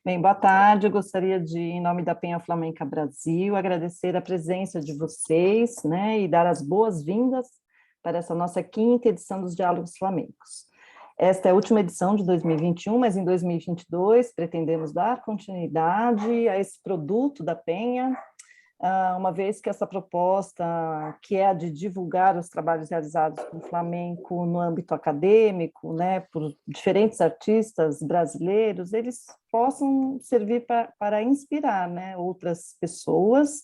Bem, boa tarde. Eu gostaria de, em nome da Penha Flamenca Brasil, agradecer a presença de vocês, né, e dar as boas-vindas para essa nossa quinta edição dos Diálogos Flamencos. Esta é a última edição de 2021, mas em 2022 pretendemos dar continuidade a esse produto da Penha, uma vez que essa proposta, que é a de divulgar os trabalhos realizados com o flamenco no âmbito acadêmico, né, por diferentes artistas brasileiros, eles possam servir para inspirar, né, outras pessoas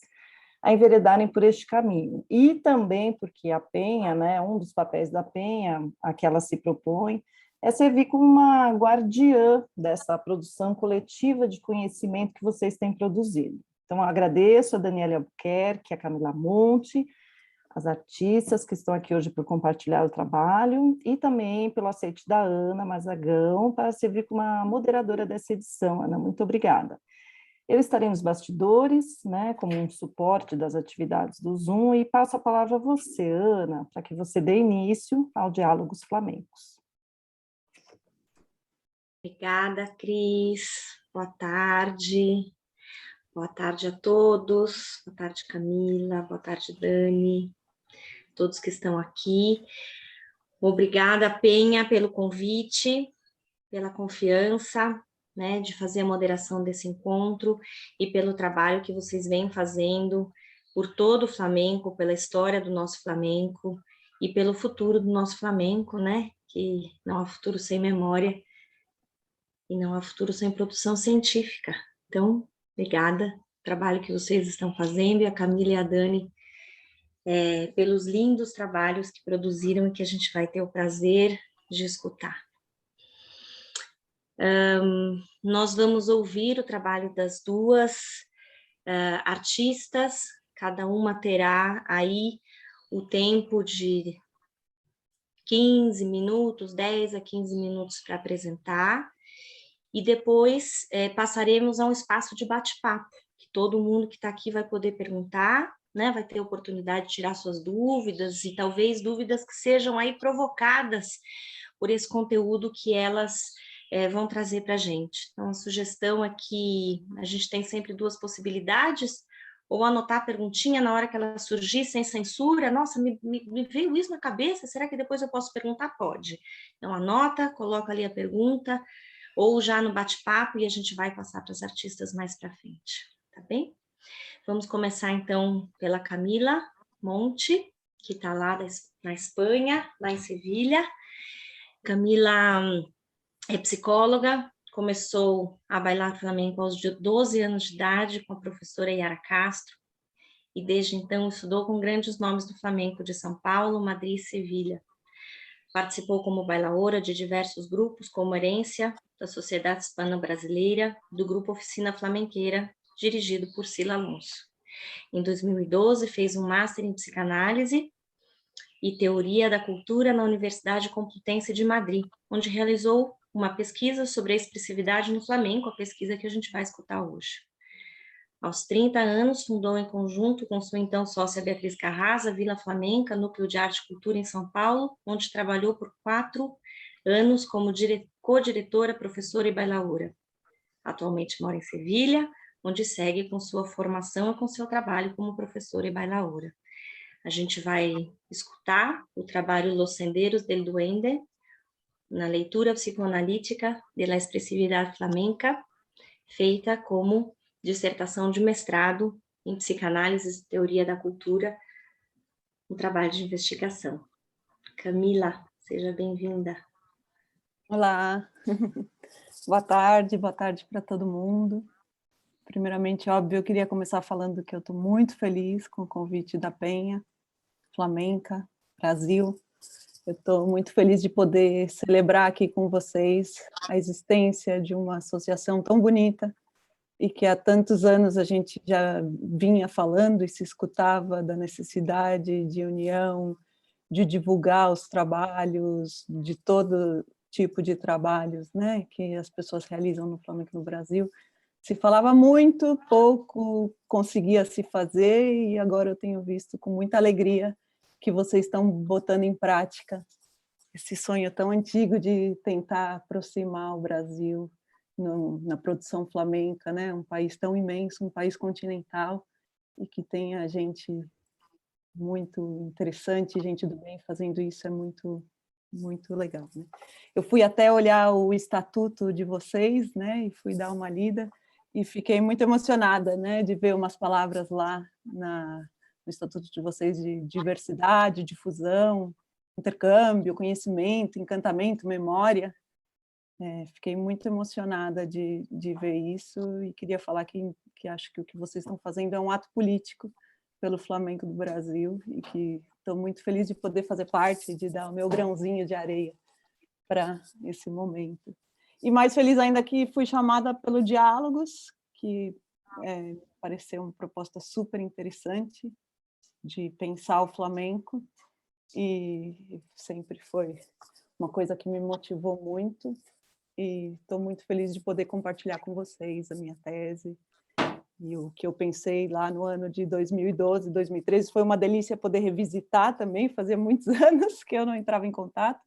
a enveredarem por este caminho. E também porque a Penha, né, um dos papéis da Penha, a que ela se propõe, é servir como uma guardiã dessa produção coletiva de conhecimento que vocês têm produzido. Então, eu agradeço a Daniela Albuquerque, a Camila Monte, as artistas que estão aqui hoje para compartilhar o trabalho, e também pelo aceite da Ana Mazagão para servir como uma moderadora dessa edição. Ana, muito obrigada. Eu estarei nos bastidores, né, como um suporte das atividades do Zoom, e passo a palavra a você, Ana, para que você dê início ao Diálogos Flamencos. Obrigada, Cris. Boa tarde. Boa tarde a todos. Boa tarde, Camila. Boa tarde, Dani. Todos que estão aqui. Obrigada, Penha, pelo convite, pela confiança, né, de fazer a moderação desse encontro e pelo trabalho que vocês vêm fazendo por todo o flamenco, pela história do nosso flamenco e pelo futuro do nosso flamenco, né, que não há futuro sem memória e não há futuro sem produção científica. Então, obrigada pelo trabalho que vocês estão fazendo, e a Camila e a Dani pelos lindos trabalhos que produziram e que a gente vai ter o prazer de escutar. Nós vamos ouvir o trabalho das duas artistas, cada uma terá aí o tempo de 15 minutos, 10 a 15 minutos para apresentar, e depois passaremos a um espaço de bate-papo, que todo mundo que está aqui vai poder perguntar, né, vai ter a oportunidade de tirar suas dúvidas, e talvez dúvidas que sejam aí provocadas por esse conteúdo que elas vão trazer para a gente. Então, a sugestão é que a gente tem sempre duas possibilidades: ou anotar a perguntinha na hora que ela surgir, sem censura. Nossa, me veio isso na cabeça, será que depois eu posso perguntar? Pode. Então, anota, coloca ali a pergunta, ou já no bate-papo, e a gente vai passar para as artistas mais para frente, tá bem? Vamos começar, então, pela Camila Monte, que está lá na Espanha, lá em Sevilha. Camila é psicóloga, começou a bailar flamenco aos 12 anos de idade com a professora Yara Castro, e desde então estudou com grandes nomes do flamenco de São Paulo, Madrid e Sevilha. Participou como bailaora de diversos grupos, como Herência, da Sociedade Hispano-Brasileira, do Grupo Oficina Flamenqueira, dirigido por Sila Alonso. Em 2012, fez um Master em Psicanálise e Teoria da Cultura na Universidade Complutense de Madrid, onde realizou uma pesquisa sobre a expressividade no flamenco, a pesquisa que a gente vai escutar hoje. Aos 30 anos, fundou em conjunto com sua então sócia Beatriz Carrasa, Vila Flamenca, Núcleo de Arte e Cultura em São Paulo, onde trabalhou por 4 anos como co-diretora, professora e bailaora. Atualmente mora em Sevilha, onde segue com sua formação e com seu trabalho como professora e bailaora. A gente vai escutar o trabalho Los Senderos del Duende, na leitura psicoanalítica de la expressividade flamenca, feita como dissertação de mestrado em psicanálise e teoria da cultura, um trabalho de investigação. Camila, seja bem-vinda. Olá, boa tarde para todo mundo. Primeiramente, óbvio, eu queria começar falando que eu estou muito feliz com o convite da Penha Flamenca Brasil. Eu estou muito feliz de poder celebrar aqui com vocês a existência de uma associação tão bonita e que há tantos anos a gente já vinha falando e se escutava da necessidade de união, de divulgar os trabalhos, de todo tipo de trabalhos, né, que as pessoas realizam no flamenco no Brasil. Se falava muito, pouco conseguia se fazer, e agora eu tenho visto com muita alegria que vocês estão botando em prática esse sonho tão antigo de tentar aproximar o Brasil na produção flamenca, né? Um país tão imenso, um país continental, e que tenha gente muito interessante, gente do bem fazendo isso é muito, muito legal, né? Eu fui até olhar o estatuto de vocês, né? E fui dar uma lida e fiquei muito emocionada, né? De ver umas palavras lá no estatuto de vocês de diversidade, difusão, intercâmbio, conhecimento, encantamento, memória. Fiquei muito emocionada de ver isso e queria falar que acho que o que vocês estão fazendo é um ato político pelo Flamengo do Brasil e que estou muito feliz de poder fazer parte, de dar o meu grãozinho de areia para esse momento. E mais feliz ainda que fui chamada pelo Diálogos, que pareceu uma proposta super interessante de pensar o flamenco, e sempre foi uma coisa que me motivou muito, e estou muito feliz de poder compartilhar com vocês a minha tese, e o que eu pensei lá no ano de 2012, 2013, foi uma delícia poder revisitar também, fazia muitos anos que eu não entrava em contato,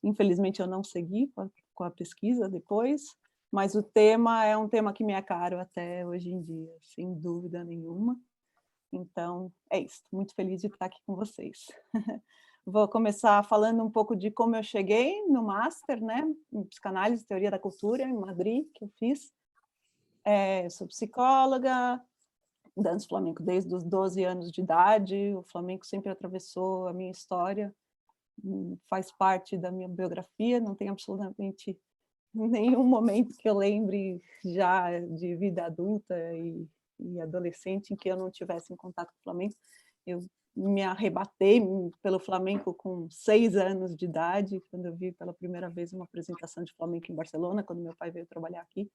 infelizmente eu não segui com a pesquisa depois, mas o tema é um tema que me é caro até hoje em dia, sem dúvida nenhuma. Então, é isso, muito feliz de estar aqui com vocês. Vou começar falando um pouco de como eu cheguei no Master, né, em Psicanálise e Teoria da Cultura, em Madrid, que eu fiz. Sou psicóloga, danço flamenco desde os 12 anos de idade, o flamenco sempre atravessou a minha história, faz parte da minha biografia, não tem absolutamente nenhum momento que eu lembre já de vida adulta e adolescente em que eu não tivesse em contato com o flamenco. Eu me arrebatei pelo flamenco com 6 anos de idade, quando eu vi pela primeira vez uma apresentação de flamenco em Barcelona, quando meu pai veio trabalhar aqui,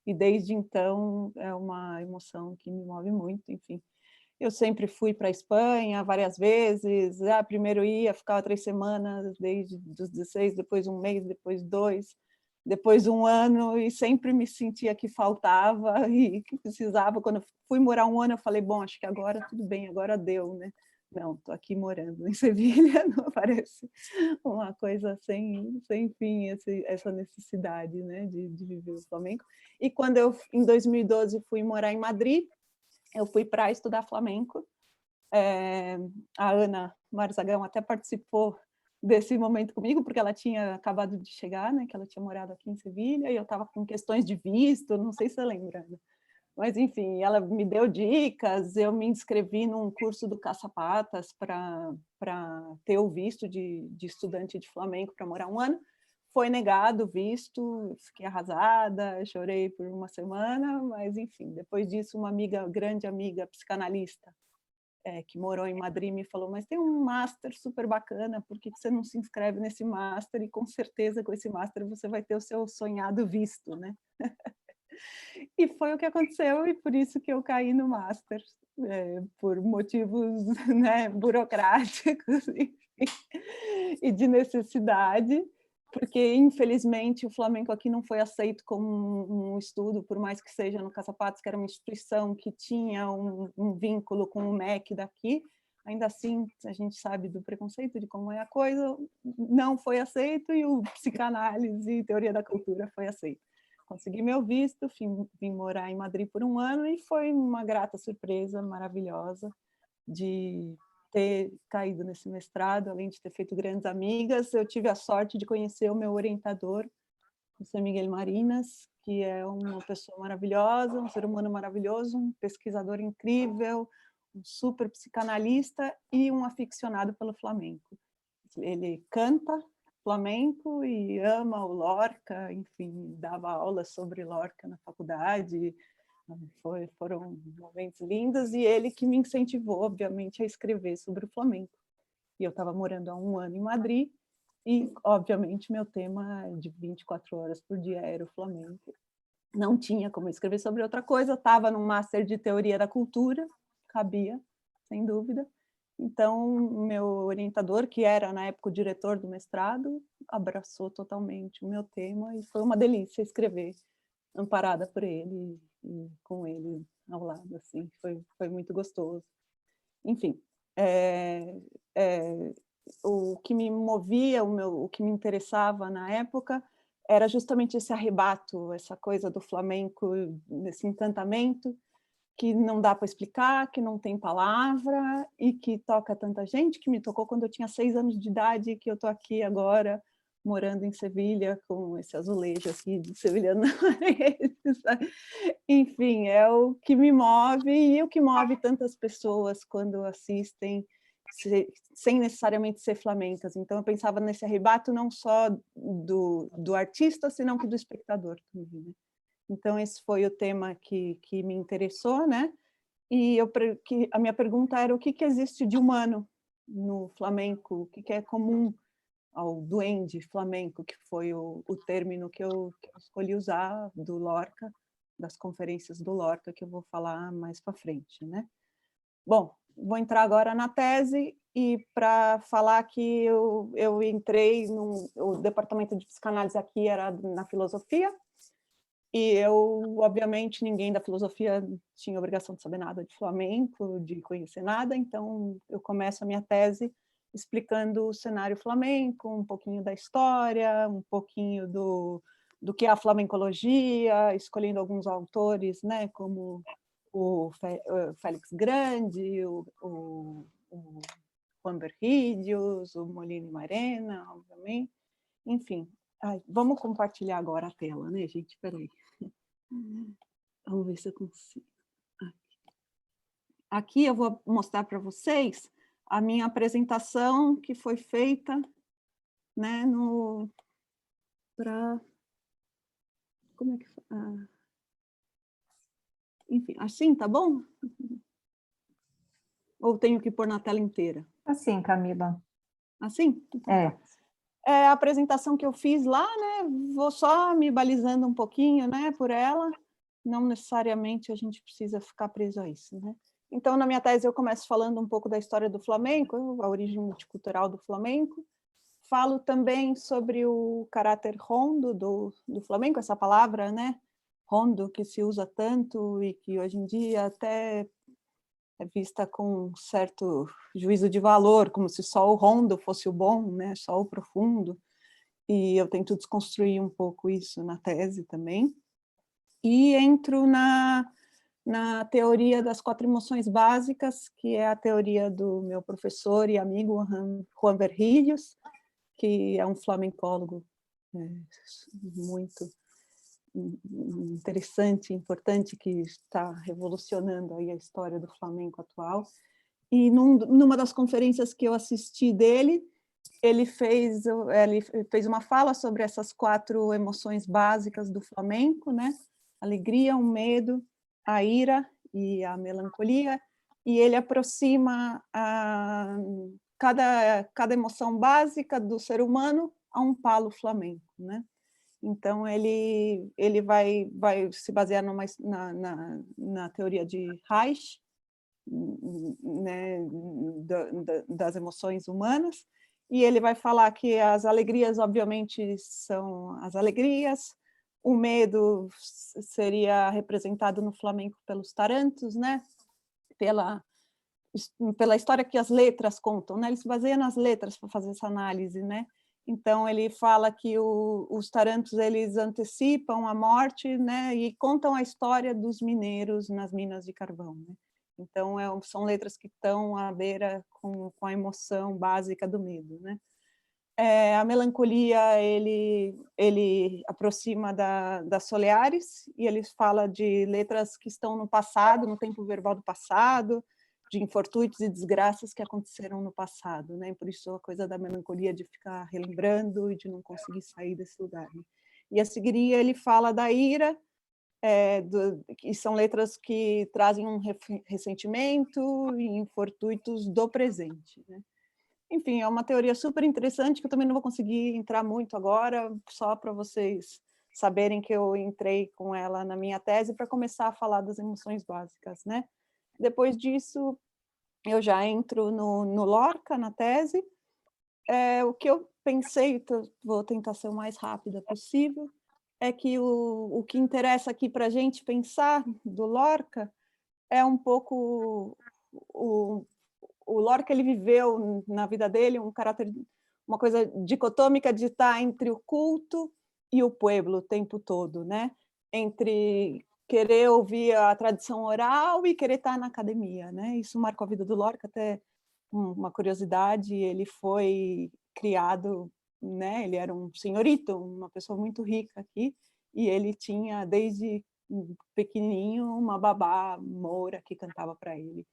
e desde então é uma emoção que me move muito, enfim. Eu sempre fui para a Espanha várias vezes, primeiro ia, ficava 3 semanas, desde os 16, depois 1 mês, depois 2, depois 1 ano, e sempre me sentia que faltava e que precisava. Quando eu fui morar 1 ano, eu falei, bom, acho que agora tudo bem, agora deu, né? Não, estou aqui morando em Sevilha, não parece uma coisa sem fim, essa necessidade, né, de viver o flamenco. E quando eu, em 2012, fui morar em Madrid, eu fui para estudar flamenco. A Ana Marzagão até participou desse momento comigo, porque ela tinha acabado de chegar, né, que ela tinha morado aqui em Sevilha, e eu estava com questões de visto, não sei se você lembra, né? Mas, enfim, ela me deu dicas, eu me inscrevi num curso do Caça-Patas para ter o visto de estudante de flamenco para morar 1 ano. Foi negado o visto, fiquei arrasada, chorei por 1 semana, mas, enfim, depois disso, uma grande amiga psicanalista, que morou em Madrid, me falou, mas tem um master super bacana, por que você não se inscreve nesse master? E com certeza com esse master você vai ter o seu sonhado visto, né? E foi o que aconteceu, e por isso que eu caí no Master, por motivos, né, burocráticos e de necessidade, porque, infelizmente, o flamenco aqui não foi aceito como um estudo, por mais que seja no Caça-Patos, que era uma instituição que tinha um vínculo com o MEC daqui, ainda assim, a gente sabe do preconceito, de como é a coisa, não foi aceito, e o Psicanálise e Teoria da Cultura foi aceito. Consegui meu visto, vim morar em Madrid por 1 ano e foi uma grata surpresa, maravilhosa, de ter caído nesse mestrado, além de ter feito grandes amigas. Eu tive a sorte de conhecer o meu orientador, José Miguel Marinas, que é uma pessoa maravilhosa, um ser humano maravilhoso, um pesquisador incrível, um super psicanalista e um aficionado pelo flamenco. Ele canta flamenco e ama o Lorca, enfim, dava aulas sobre Lorca na faculdade, foram momentos lindos, e ele que me incentivou, obviamente, a escrever sobre o flamenco. E eu estava morando há 1 ano em Madrid, e, obviamente, meu tema de 24 horas por dia era o flamenco. Não tinha como escrever sobre outra coisa, estava num master de teoria da cultura, cabia, sem dúvida. Então, meu orientador, que era, na época, o diretor do mestrado, abraçou totalmente o meu tema e foi uma delícia escrever, amparada por ele e com ele ao lado, assim, foi muito gostoso. Enfim, o que me movia, o que me interessava na época era justamente esse arrebato, essa coisa do flamenco, esse encantamento, que não dá para explicar, que não tem palavra e que toca tanta gente, que me tocou quando eu tinha 6 anos de idade, que eu estou aqui agora, morando em Sevilha, com esse azulejo aqui de sevilhano. Enfim, é o que me move e o que move tantas pessoas quando assistem, sem necessariamente ser flamencas. Então, eu pensava nesse arrebato não só do artista, senão que do espectador também, né? Então, esse foi o tema que me interessou, né? E a minha pergunta era o que existe de humano no flamenco, o que é comum ao duende flamenco, que foi o término que eu escolhi usar do Lorca, das conferências do Lorca, que eu vou falar mais para frente, né? Bom, vou entrar agora na tese e para falar que eu entrei o departamento de psicanálise aqui era na filosofia, e eu, obviamente, ninguém da filosofia tinha obrigação de saber nada de flamenco, de conhecer nada, então eu começo a minha tese explicando o cenário flamenco, um pouquinho da história, um pouquinho do que é a flamencologia, escolhendo alguns autores, né, como o Félix Grande, o Juan Berrídios, o Molina Marena, obviamente, enfim. Ai, vamos compartilhar agora a tela, né, gente? Espera aí. Vamos ver se eu consigo. Aqui eu vou mostrar para vocês a minha apresentação que foi feita, né, como é que... enfim, assim, tá bom? Ou tenho que pôr na tela inteira? Assim, Camila. Assim? Então, É. tá. É a apresentação que eu fiz lá, né? Vou só me balizando um pouquinho, né, por ela. Não necessariamente a gente precisa ficar preso a isso, né? Então, na minha tese, eu começo falando um pouco da história do flamenco, a origem multicultural do flamenco. Falo também sobre o caráter rondo do flamenco, essa palavra, né? Rondo, que se usa tanto e que hoje em dia até é vista com um certo juízo de valor, como se só o rondo fosse o bom, né? Só o profundo. E eu tento desconstruir um pouco isso na tese também. E entro na teoria das 4 emoções básicas, que é a teoria do meu professor e amigo Juan Berrídios, que é um flamencólogo muito interessante, importante, que está revolucionando aí a história do flamenco atual. E numa das conferências que eu assisti dele, ele fez uma fala sobre essas 4 emoções básicas do flamenco, né? Alegria, o medo, a ira e a melancolia, e ele aproxima cada emoção básica do ser humano a um palo flamenco, né? Então, ele vai se basear na teoria de Reich, né, das emoções humanas, e ele vai falar que as alegrias, obviamente, são as alegrias, o medo seria representado no flamenco pelos tarantos, né? Pela história que as letras contam, né? Ele se baseia nas letras para fazer essa análise, né? Então ele fala que os tarantos eles antecipam a morte, né? E contam a história dos mineiros nas minas de carvão, né? Então são letras que estão à beira com a emoção básica do medo, né? A melancolia ele aproxima das Soleares e ele fala de letras que estão no passado, no tempo verbal do passado, de infortúnios e desgraças que aconteceram no passado, né? Por isso a coisa da melancolia de ficar relembrando e de não conseguir sair desse lugar, né? E a seguir ele fala da ira, que são letras que trazem um ressentimento e infortúnios do presente, né? Enfim, é uma teoria super interessante que eu também não vou conseguir entrar muito agora, só para vocês saberem que eu entrei com ela na minha tese para começar a falar das emoções básicas, né? Depois disso, eu já entro no Lorca, na tese. O que eu pensei, vou tentar ser o mais rápida possível, é que o que interessa aqui para a gente pensar do Lorca é um pouco o Lorca, ele viveu na vida dele um caráter, uma coisa dicotômica de estar entre o culto e o pueblo o tempo todo, né? Entre querer ouvir a tradição oral e querer estar na academia, né? Isso marcou a vida do Lorca, até uma curiosidade, ele foi criado, né? Ele era um senhorito, uma pessoa muito rica aqui, e ele tinha desde pequenininho uma babá moura que cantava para ele,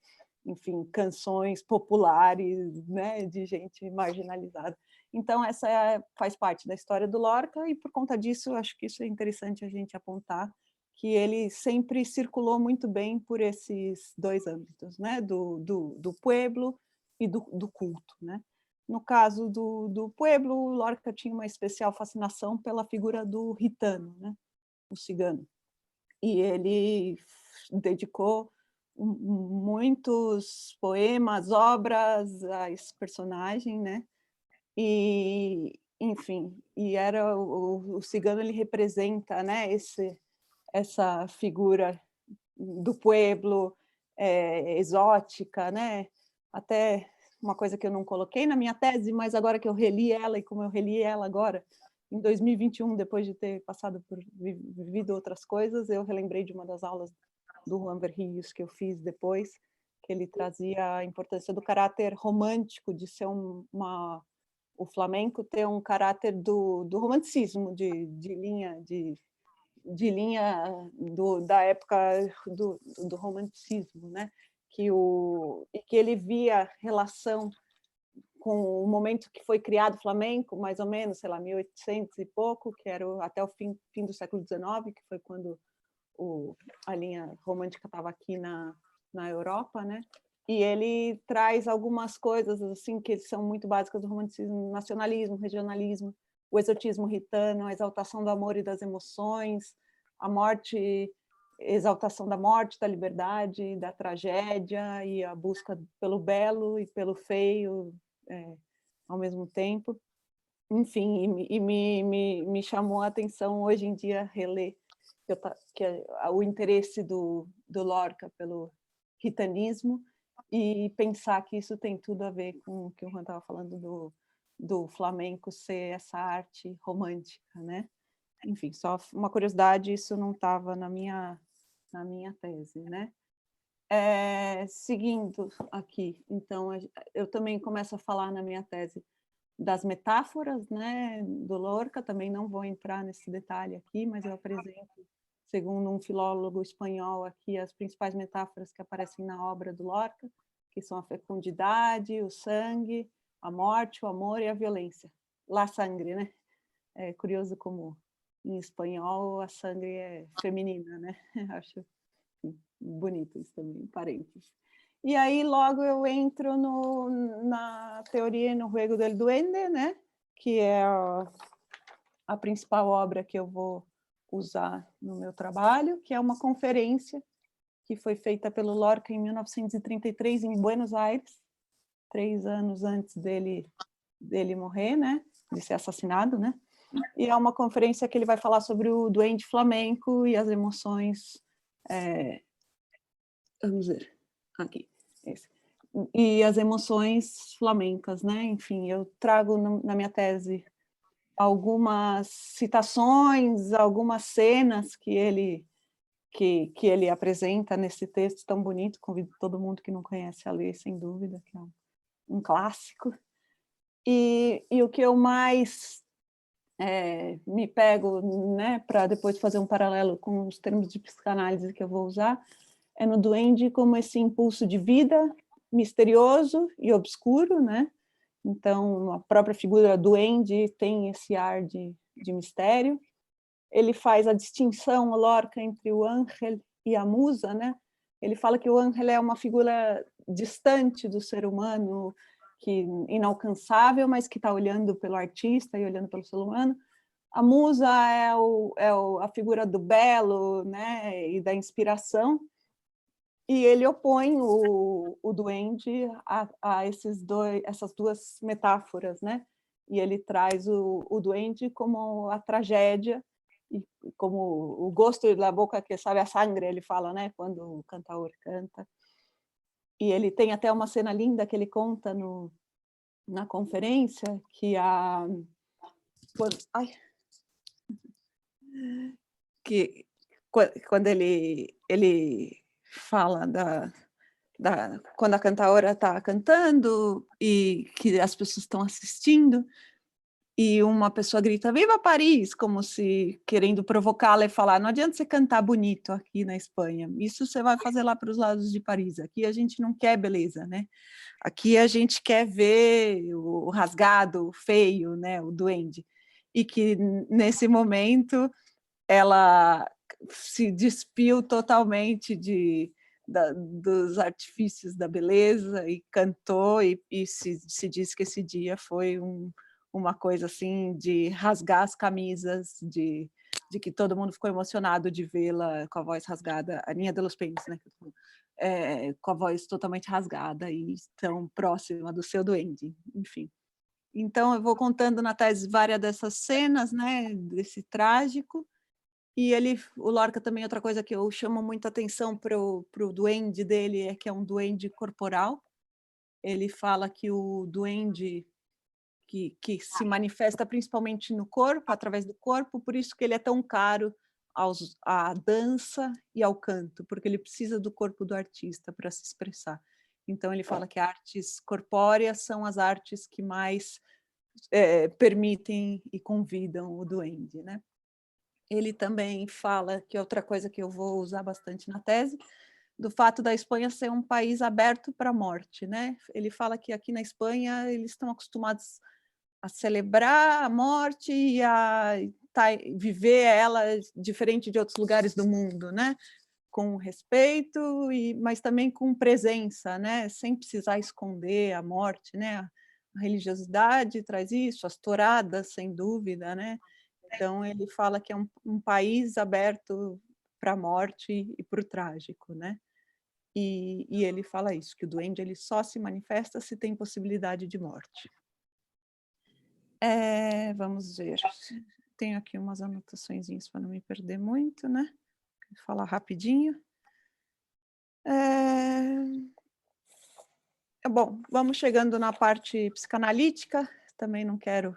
enfim, canções populares, né, de gente marginalizada. Então essa faz parte da história do Lorca, e por conta disso acho que isso é interessante a gente apontar, que ele sempre circulou muito bem por esses dois âmbitos, né, do pueblo e do culto, né. No caso do pueblo, o Lorca tinha uma especial fascinação pela figura do gitano, né, o cigano, e ele dedicou muitos poemas, obras a esse personagem, né? E, enfim, e era o cigano, ele representa, né, essa figura do pueblo, exótica, né? Até uma coisa que eu não coloquei na minha tese, mas agora que eu reli ela, e como eu reli ela agora, em 2021, depois de ter passado por vivido outras coisas, eu relembrei de uma das aulas do Juan Verrillos que eu fiz depois, que ele trazia a importância do caráter romântico, de ser o flamenco ter um caráter do romanticismo, de linha da época do romanticismo, né? E que ele via relação com o momento que foi criado o flamenco, mais ou menos, sei lá, 1800 e pouco, que era até o fim do século XIX, que foi quando a linha romântica estava aqui na Europa, né? E ele traz algumas coisas assim que são muito básicas do romanticismo: nacionalismo, regionalismo, o exotismo gitano, a exaltação do amor e das emoções, a morte, exaltação da morte, da liberdade, da tragédia, e a busca pelo belo e pelo feio ao mesmo tempo. Enfim, e me chamou a atenção hoje em dia reler o interesse do Lorca pelo gitanismo, e pensar que isso tem tudo a ver com o que o Juan estava falando do flamenco ser essa arte romântica, né? Enfim, só uma curiosidade, isso não estava na minha tese, né? Seguindo aqui, então, eu também começo a falar na minha tese das metáforas, né, do Lorca. Também não vou entrar nesse detalhe aqui, mas eu apresento, segundo um filólogo espanhol aqui, as principais metáforas que aparecem na obra do Lorca, que são a fecundidade, o sangue, a morte, o amor e a violência. La sangre, né? É curioso como em espanhol a sangre é feminina, né? Acho bonito isso também, parênteses. E aí logo eu entro na teoria no Juego del Duende, né? Que é a principal obra que eu vou usar no meu trabalho, que é uma conferência que foi feita pelo Lorca em 1933 em Buenos Aires, 3 anos antes dele morrer, né? De ser assassinado, né? E é uma conferência que ele vai falar sobre o duende flamenco e as emoções. Vamos ver aqui. Esse. E as emoções flamencas, né? Enfim, eu trago na minha tese algumas citações, algumas cenas que ele apresenta nesse texto tão bonito. Convido todo mundo que não conhece a ler, sem dúvida, que é um clássico. E o que eu mais me pego, né, para depois fazer um paralelo com os termos de psicanálise que eu vou usar, é no duende como esse impulso de vida misterioso e obscuro, né? Então, a própria figura duende tem esse ar de mistério. Ele faz a distinção, o Lorca, entre o ángel e a musa, né? Ele fala que o ángel é uma figura distante do ser humano, que inalcançável, mas que está olhando pelo artista e olhando pelo ser humano. A musa é a figura do belo, né? E da inspiração. E ele opõe o duende a essas duas metáforas, né? E ele traz o duende como a tragédia, e como o gosto da boca que sabe a sangre, ele fala, né? Quando o cantaor canta. E ele tem até uma cena linda que ele conta na conferência, que que quando ele fala quando a cantaora está cantando e que as pessoas estão assistindo, e uma pessoa grita, Viva Paris, como se querendo provocá-la e falar, não adianta você cantar bonito aqui na Espanha, isso você vai fazer lá para os lados de Paris, aqui a gente não quer beleza, né? Aqui a gente quer ver o rasgado, o feio, né? O duende. E que nesse momento ela se despiu totalmente dos artifícios da beleza e cantou, e se diz que esse dia foi uma coisa assim de rasgar as camisas, de que todo mundo ficou emocionado de vê-la com a voz rasgada, a Niña de los Peines, né? Com a voz totalmente rasgada e tão próxima do seu duende, enfim. Então, eu vou contando na tese várias dessas cenas, né, desse trágico, e o Lorca também, outra coisa que eu chamo muita atenção para o duende dele é que é um duende corporal. Ele fala que o duende que se manifesta principalmente no corpo, através do corpo, por isso que ele é tão caro à dança e ao canto, porque ele precisa do corpo do artista para se expressar. Então, ele fala que artes corpóreas são as artes que mais permitem e convidam o duende, né? Ele também fala, que é outra coisa que eu vou usar bastante na tese, do fato da Espanha ser um país aberto para a morte, né? Ele fala que aqui na Espanha eles estão acostumados a celebrar a morte e a viver ela diferente de outros lugares do mundo, né? Com respeito, mas também com presença, né? Sem precisar esconder a morte, né? A religiosidade traz isso, as touradas, sem dúvida, né? Então, ele fala que é um país aberto para a morte e para o trágico, né? E ele fala isso, que o duende ele só se manifesta se tem possibilidade de morte. Vamos ver. Tenho aqui umas anotaçõezinhas para não me perder muito, né? Vou falar rapidinho. Bom, vamos chegando na parte psicanalítica. Também não quero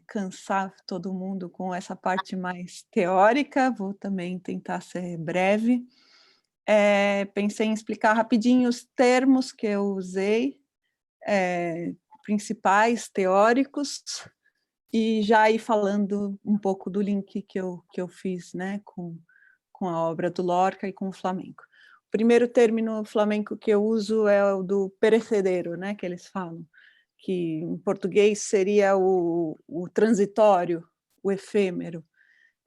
cansar todo mundo com essa parte mais teórica. Vou também tentar ser breve. Pensei em explicar rapidinho os termos que eu usei, principais, teóricos, e já ir falando um pouco do link que eu fiz, né, com a obra do Lorca e com o flamenco. O primeiro termo flamenco que eu uso é o do perecedero, né, que eles falam, que em português seria o transitório, o efêmero.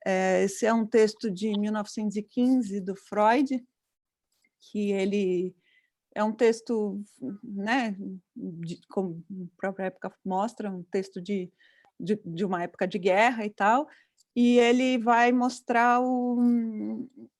Esse é um texto de 1915 do Freud, que ele é um texto, né, como a própria época mostra, um texto de uma época de guerra e tal, e ele vai mostrar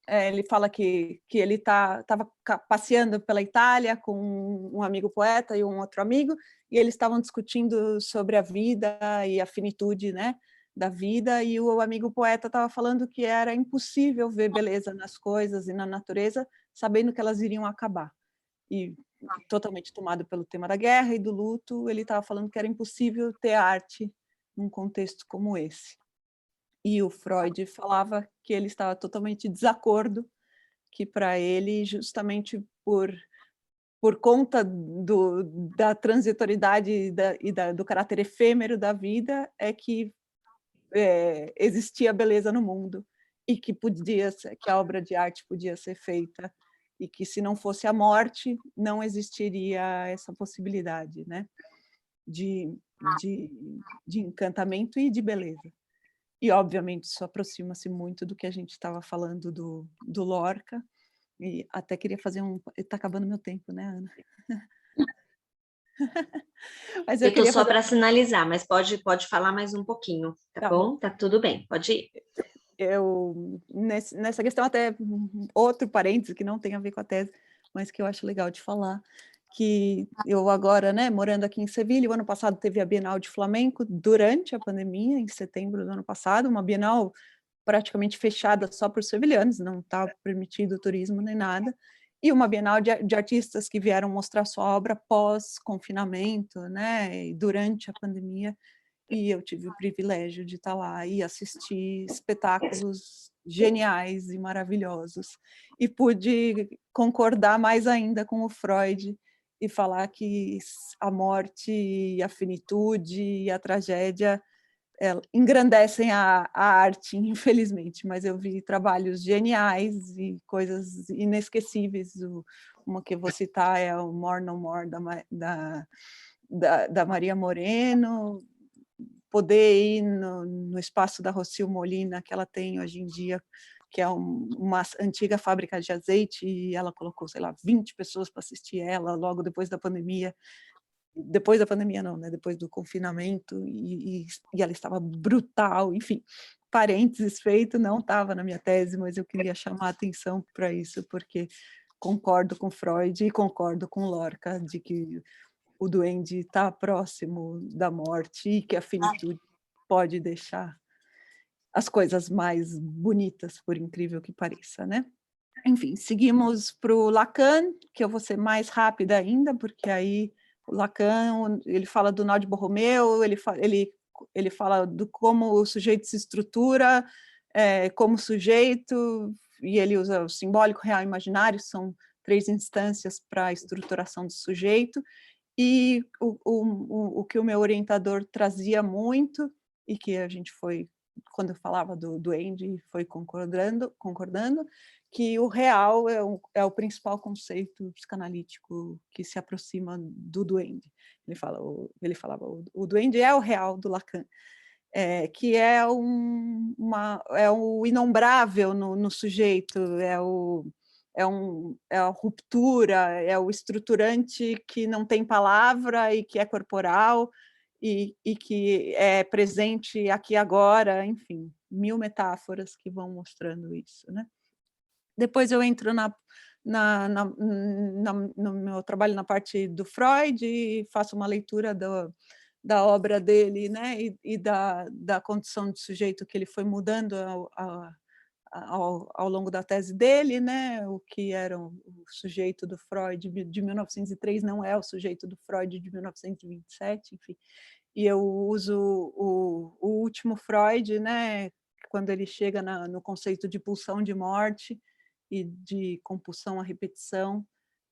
ele fala que ele estava passeando pela Itália com um amigo poeta e um outro amigo, e eles estavam discutindo sobre a vida e a finitude, né, da vida, e o amigo poeta estava falando que era impossível ver beleza nas coisas e na natureza, sabendo que elas iriam acabar. E totalmente tomado pelo tema da guerra e do luto, ele estava falando que era impossível ter arte num contexto como esse. E o Freud falava que ele estava totalmente em desacordo, que para ele, justamente por conta da transitoriedade e do caráter efêmero da vida, é que existia beleza no mundo e que a obra de arte podia ser feita, e que se não fosse a morte, não existiria essa possibilidade, né, de encantamento e de beleza. E, obviamente, isso aproxima-se muito do que a gente estava falando do Lorca, e até queria fazer está acabando meu tempo, né, Ana? Mas eu estou só para sinalizar, mas pode falar mais um pouquinho, tá bom? Tá tudo bem, pode ir. Nessa questão, até outro parênteses que não tem a ver com a tese, mas que eu acho legal de falar, que eu agora, né, morando aqui em Sevilha, o ano passado teve a Bienal de Flamenco durante a pandemia, em setembro do ano passado, uma Bienal praticamente fechada só por sevilhanos, não estava permitido turismo nem nada, e uma Bienal de artistas que vieram mostrar sua obra pós-confinamento, né, e durante a pandemia, e eu tive o privilégio de estar lá e assistir espetáculos geniais e maravilhosos. E pude concordar mais ainda com o Freud e falar que a morte, e a finitude e a tragédia engrandecem a arte, infelizmente, mas eu vi trabalhos geniais e coisas inesquecíveis. Uma que eu vou citar é o More No More, da Maria Moreno, poder ir no espaço da Rocio Molina, que ela tem hoje em dia, que é uma antiga fábrica de azeite, e ela colocou, sei lá, 20 pessoas para assistir ela logo depois da pandemia. Depois da pandemia não, né? Depois do confinamento, e ela estava brutal, enfim. Parênteses feito, não estava na minha tese, mas eu queria chamar a atenção para isso, porque concordo com Freud e concordo com Lorca, de que o duende está próximo da morte e que a finitude pode deixar as coisas mais bonitas, por incrível que pareça, né? Enfim, seguimos para o Lacan, que eu vou ser mais rápida ainda, porque aí o Lacan, ele fala do nó de Borromeu, ele fala do como o sujeito se estrutura como sujeito, e ele usa o simbólico, real e imaginário, são 3 instâncias para a estruturação do sujeito, e o que o meu orientador trazia muito, e que a gente foi, quando eu falava do duende, foi concordando, que o real é o principal conceito psicanalítico que se aproxima do duende. Ele falava, o duende é o real do Lacan, que é o inombrável no sujeito, é a ruptura, é o estruturante que não tem palavra e que é corporal e que é presente aqui agora, enfim, 1000 metáforas que vão mostrando isso, né? Depois eu entro no meu trabalho na parte do Freud e faço uma leitura da obra dele, né, e da condição de sujeito que ele foi mudando ao longo da tese dele, né, o que era o sujeito do Freud de 1903 não é o sujeito do Freud de 1927, enfim. E eu uso o último Freud, né, quando ele chega no conceito de pulsão de morte e de compulsão à repetição,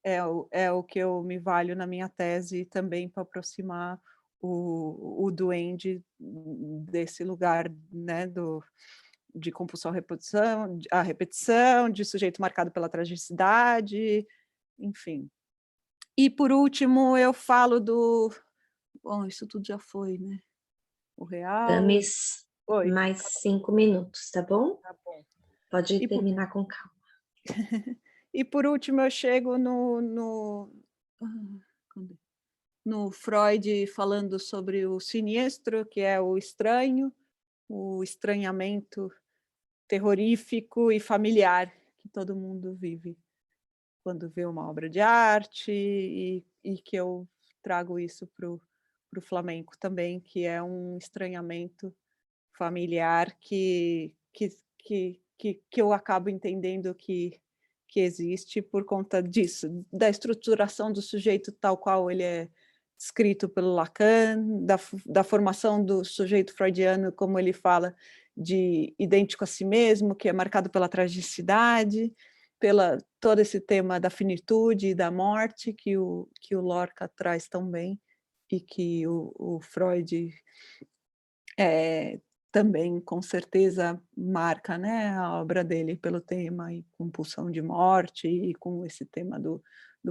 é o que eu me valho na minha tese também para aproximar o duende desse lugar, né, de compulsão à repetição, de sujeito marcado pela tragicidade, enfim. E, por último, eu falo Bom, isso tudo já foi, né? O real... Tamis, Oi. mais 5 minutos, tá bom? Tá bom. Pode terminar com calma. E, por último, eu chego no Freud falando sobre o sinistro, que é o estranho, o estranhamento terrorífico e familiar que todo mundo vive quando vê uma obra de arte, e que eu trago isso para o flamenco também, que é um estranhamento familiar que eu acabo entendendo que existe por conta disso, da estruturação do sujeito tal qual ele é descrito pelo Lacan, da formação do sujeito freudiano, como ele fala, de idêntico a si mesmo, que é marcado pela tragicidade, pela todo esse tema da finitude e da morte que o Lorca traz tão bem, e que o Freud também, com certeza, marca, né, a obra dele pelo tema, e com pulsão de morte, e com esse tema do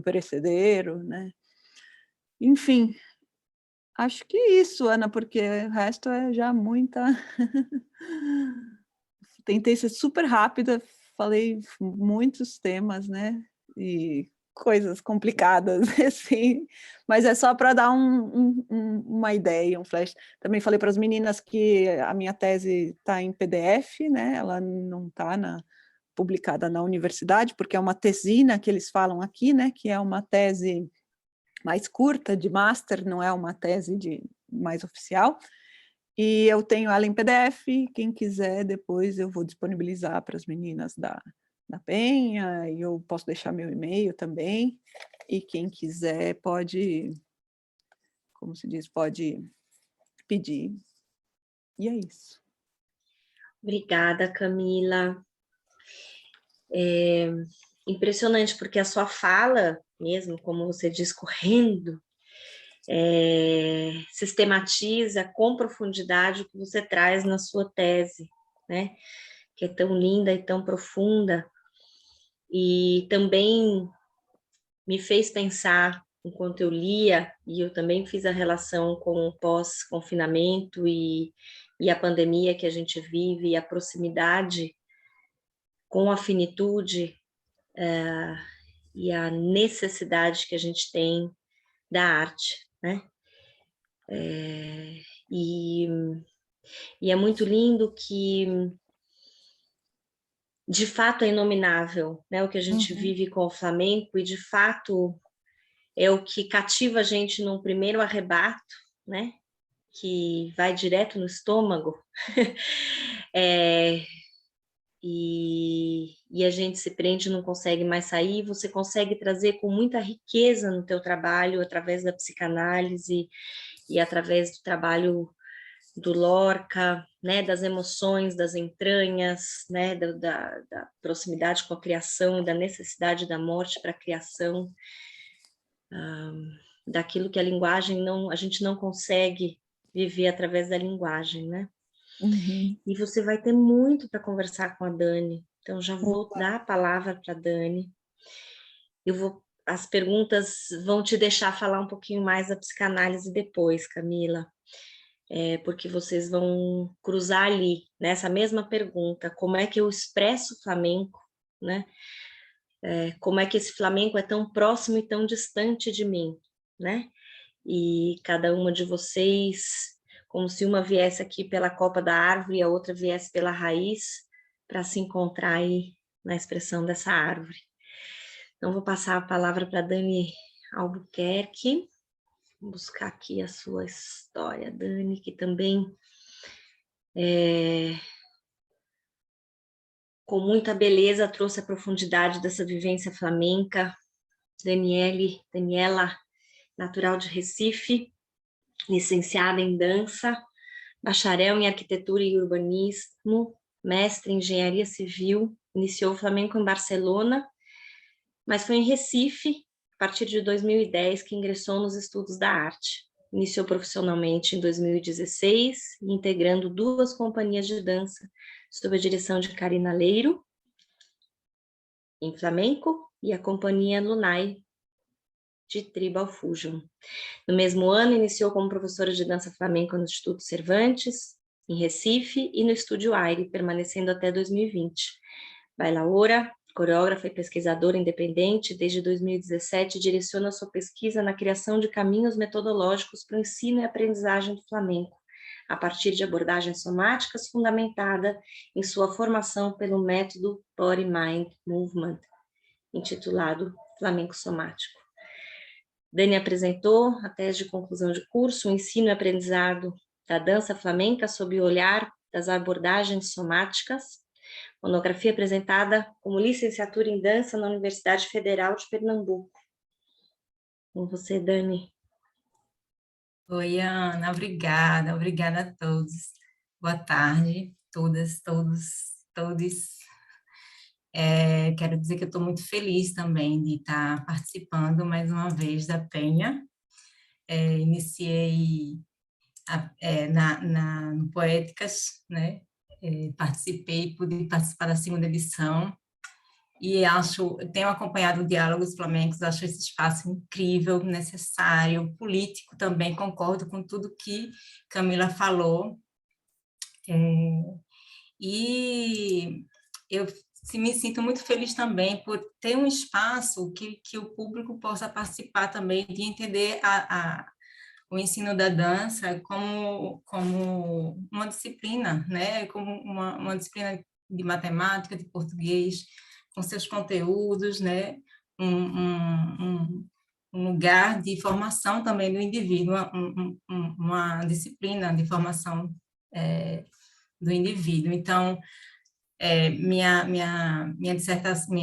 perecedero, né? Enfim, acho que isso, Ana, porque o resto é já muita... Tentei ser super rápida, falei muitos temas, né, e coisas complicadas, assim, mas é só para dar uma ideia, um flash. Também falei para as meninas que a minha tese está em PDF, né, ela não está publicada na universidade, porque é uma tesina que eles falam aqui, né, que é uma tese mais curta, de master, não é uma tese mais oficial, e eu tenho ela em PDF, quem quiser depois eu vou disponibilizar para as meninas da Penha, e eu posso deixar meu e-mail também, e quem quiser pode, como se diz, pode pedir E é isso. Obrigada, Camila. Impressionante, porque a sua fala, mesmo como você diz, correndo, sistematiza com profundidade o que você traz na sua tese, né? Que é tão linda e tão profunda, e também me fez pensar, enquanto eu lia, e eu também fiz a relação com o pós-confinamento e a pandemia que a gente vive, e a proximidade com a finitude e a necessidade que a gente tem da arte, né? E é muito lindo que, de fato, é inominável, né? O que a gente vive com o flamenco, e de fato é o que cativa a gente num primeiro arrebato, né? Que vai direto no estômago. E a gente se prende e não consegue mais sair. Você consegue trazer com muita riqueza no teu trabalho, através da psicanálise e através do trabalho do Lorca, né, das emoções, das entranhas, né, da proximidade com a criação e da necessidade da morte para a criação, daquilo que a linguagem a gente não consegue viver através da linguagem, né? E você vai ter muito para conversar com a Dani, então já vou dar a palavra para a Dani. As perguntas vão te deixar falar um pouquinho mais da psicanálise depois, Camila, porque vocês vão cruzar ali, nessa mesma pergunta, como é que eu expresso o flamenco, né? Como é que esse flamenco é tão próximo e tão distante de mim, né? E cada uma de vocês, como se uma viesse aqui pela copa da árvore e a outra viesse pela raiz, para se encontrar aí na expressão dessa árvore. Então, vou passar a palavra para Dani Albuquerque. Vou buscar aqui a sua história, Dani, que também com muita beleza trouxe a profundidade dessa vivência flamenca. Daniela, natural de Recife, licenciada em dança, bacharel em arquitetura e urbanismo, mestre em engenharia civil, iniciou o flamenco em Barcelona, mas foi em Recife, a partir de 2010, que ingressou nos estudos da arte. Iniciou profissionalmente em 2016, integrando 2 companhias de dança, sob a direção de Karina Leiro, em flamenco, e a companhia Lunai, de Tribal Fusion. No mesmo ano, iniciou como professora de dança flamenca no Instituto Cervantes, em Recife, e no Estúdio Aire, permanecendo até 2020. Bailaora, coreógrafa e pesquisadora independente, desde 2017 direciona sua pesquisa na criação de caminhos metodológicos para o ensino e aprendizagem do flamenco, a partir de abordagens somáticas fundamentada em sua formação pelo método Body Mind Movement, intitulado Flamenco Somático. Dani apresentou a tese de conclusão de curso, o ensino e aprendizado da dança flamenca sob o olhar das abordagens somáticas, monografia apresentada como licenciatura em dança na Universidade Federal de Pernambuco. Com você, Dani. Oi, Ana, obrigada a todos. Boa tarde, todas, todos, todes. Quero dizer que eu estou muito feliz também de estar participando mais uma vez da Penha. Iniciei no Poéticas, né? Pude participar da 2ª edição, e tenho acompanhado Diálogos Flamencos, acho esse espaço incrível, necessário, político também, concordo com tudo que Camila falou, e eu me sinto muito feliz também por ter um espaço que o público possa participar também, de entender o ensino da dança como uma disciplina, né? Como uma disciplina de matemática, de português, com seus conteúdos, né? Um lugar de formação também do indivíduo, uma disciplina de formação do indivíduo. Então, minha dissertação,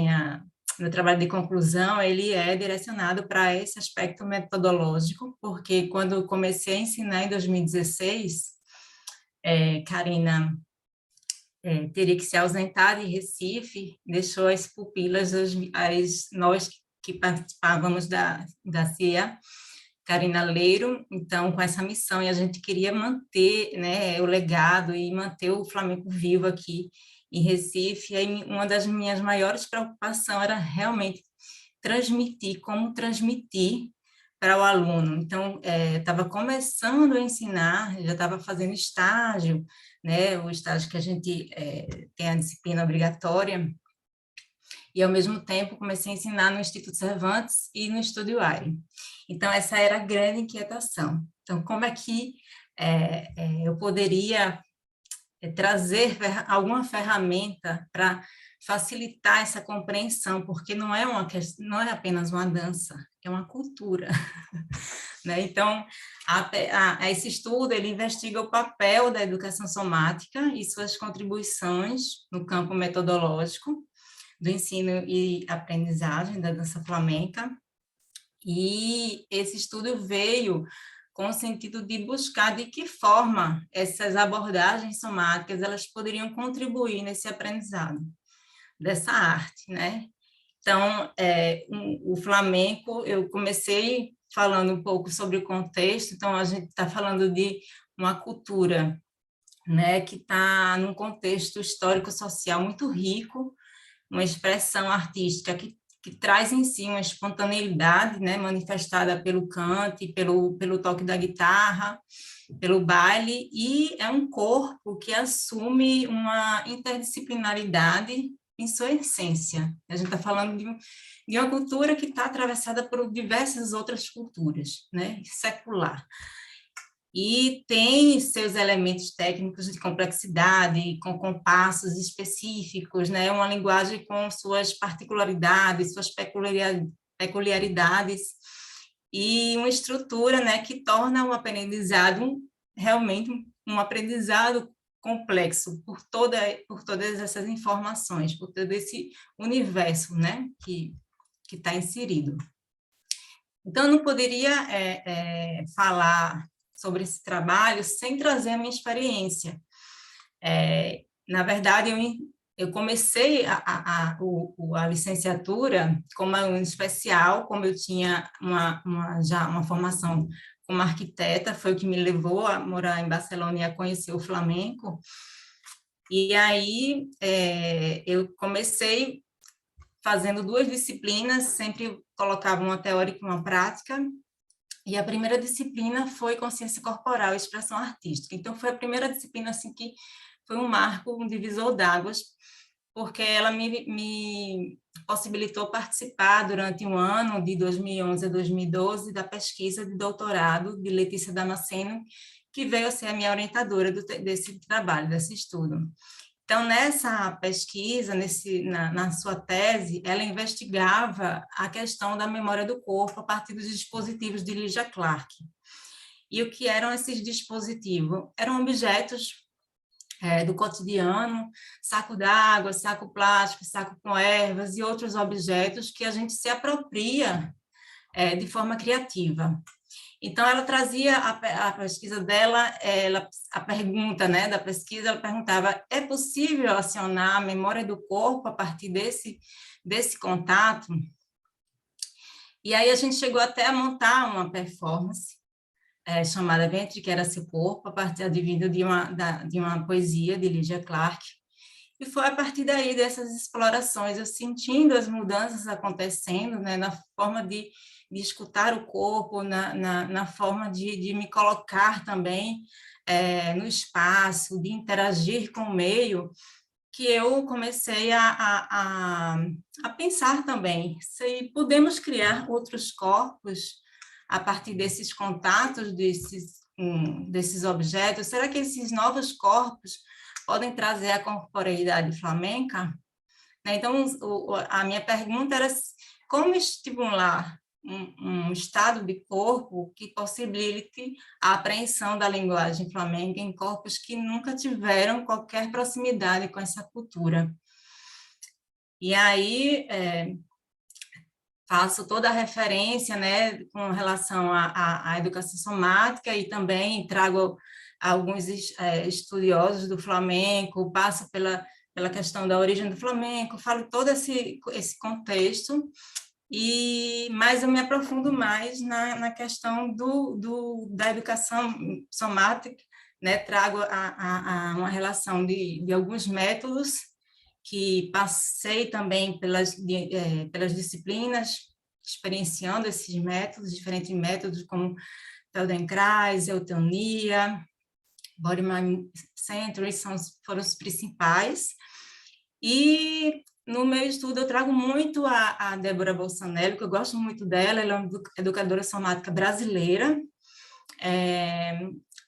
meu trabalho de conclusão, ele é direcionado para esse aspecto metodológico, porque quando eu comecei a ensinar em 2016, Karina teria que se ausentar de Recife, deixou as pupilas, nós que participávamos da CIA, Karina Leiro, então, com essa missão, e a gente queria manter, né, o legado e manter o Flamengo vivo aqui em Recife, e aí uma das minhas maiores preocupações era realmente como transmitir para o aluno. Então, estava começando a ensinar, já estava fazendo estágio, né, o estágio que a gente tem a disciplina obrigatória, e, ao mesmo tempo, comecei a ensinar no Instituto Cervantes e no Estúdio Aire. Então, essa era a grande inquietação. Então, como é que eu poderia trazer alguma ferramenta para facilitar essa compreensão, porque não é apenas uma dança, é uma cultura. Né? Então, esse estudo ele investiga o papel da educação somática e suas contribuições no campo metodológico do ensino e aprendizagem da dança flamenca, e esse estudo veio com o sentido de buscar de que forma essas abordagens somáticas elas poderiam contribuir nesse aprendizado dessa arte, né? Então, o flamenco, eu comecei falando um pouco sobre o contexto, então a gente está falando de uma cultura, né, que está num contexto histórico-social muito rico, uma expressão artística que traz em si uma espontaneidade, né, manifestada pelo cante, pelo toque da guitarra, pelo baile, e é um corpo que assume uma interdisciplinaridade em sua essência. A gente está falando de uma cultura que está atravessada por diversas outras culturas, né, secular. E tem seus elementos técnicos de complexidade, com compassos específicos, né? Uma linguagem com suas particularidades, suas peculiaridades, e uma estrutura, né, que torna o aprendizado realmente um aprendizado complexo por todas essas informações, por todo esse universo, né, que está inserido. Então, eu não poderia falar sobre esse trabalho sem trazer a minha experiência. Na verdade, eu comecei a licenciatura como aluna especial, como eu tinha já uma formação como arquiteta, foi o que me levou a morar em Barcelona e a conhecer o flamenco. E aí eu comecei fazendo 2 disciplinas, sempre colocava uma teórica e uma prática, e a primeira disciplina foi consciência corporal e expressão artística. Então, foi a primeira disciplina assim, que foi um marco, um divisor d'águas, porque ela me possibilitou participar durante um ano, de 2011 a 2012, da pesquisa de doutorado de Letícia Damasceno, que veio a ser a minha orientadora desse trabalho, desse estudo. Então, nessa pesquisa, na sua tese, ela investigava a questão da memória do corpo a partir dos dispositivos de Lygia Clark. E o que eram esses dispositivos? Eram objetos do cotidiano, saco d'água, saco plástico, saco com ervas e outros objetos que a gente se apropria de forma criativa. Então, ela trazia a pesquisa dela, a pergunta, né, da pesquisa, ela perguntava, é possível acionar a memória do corpo a partir desse contato? E aí a gente chegou até a montar uma performance chamada Ventre que era seu corpo, a partir advindo de uma poesia de Lygia Clark. E foi a partir daí, dessas explorações, eu sentindo as mudanças acontecendo, né, na forma de escutar o corpo, na forma de me colocar também no espaço, de interagir com o meio, que eu comecei a pensar também se podemos criar outros corpos a partir desses contatos, desses objetos. Será que esses novos corpos podem trazer a corporeidade flamenca? Então, a minha pergunta era como estimular um estado de corpo que possibilite a apreensão da linguagem flamenca em corpos que nunca tiveram qualquer proximidade com essa cultura. E aí, faço toda a referência, né, com relação à educação somática, e também trago alguns estudiosos do flamenco, passo pela questão da origem do flamenco, falo todo esse contexto, mas eu me aprofundo mais na questão da educação somática, né, trago uma relação de alguns métodos que passei também pelas disciplinas, experienciando esses métodos, diferentes métodos, como Feldenkrais, Eutonia, Body Mind Century, foram os principais. E no meu estudo eu trago muito a Débora Bolsonaro, que eu gosto muito dela, ela é uma educadora somática brasileira.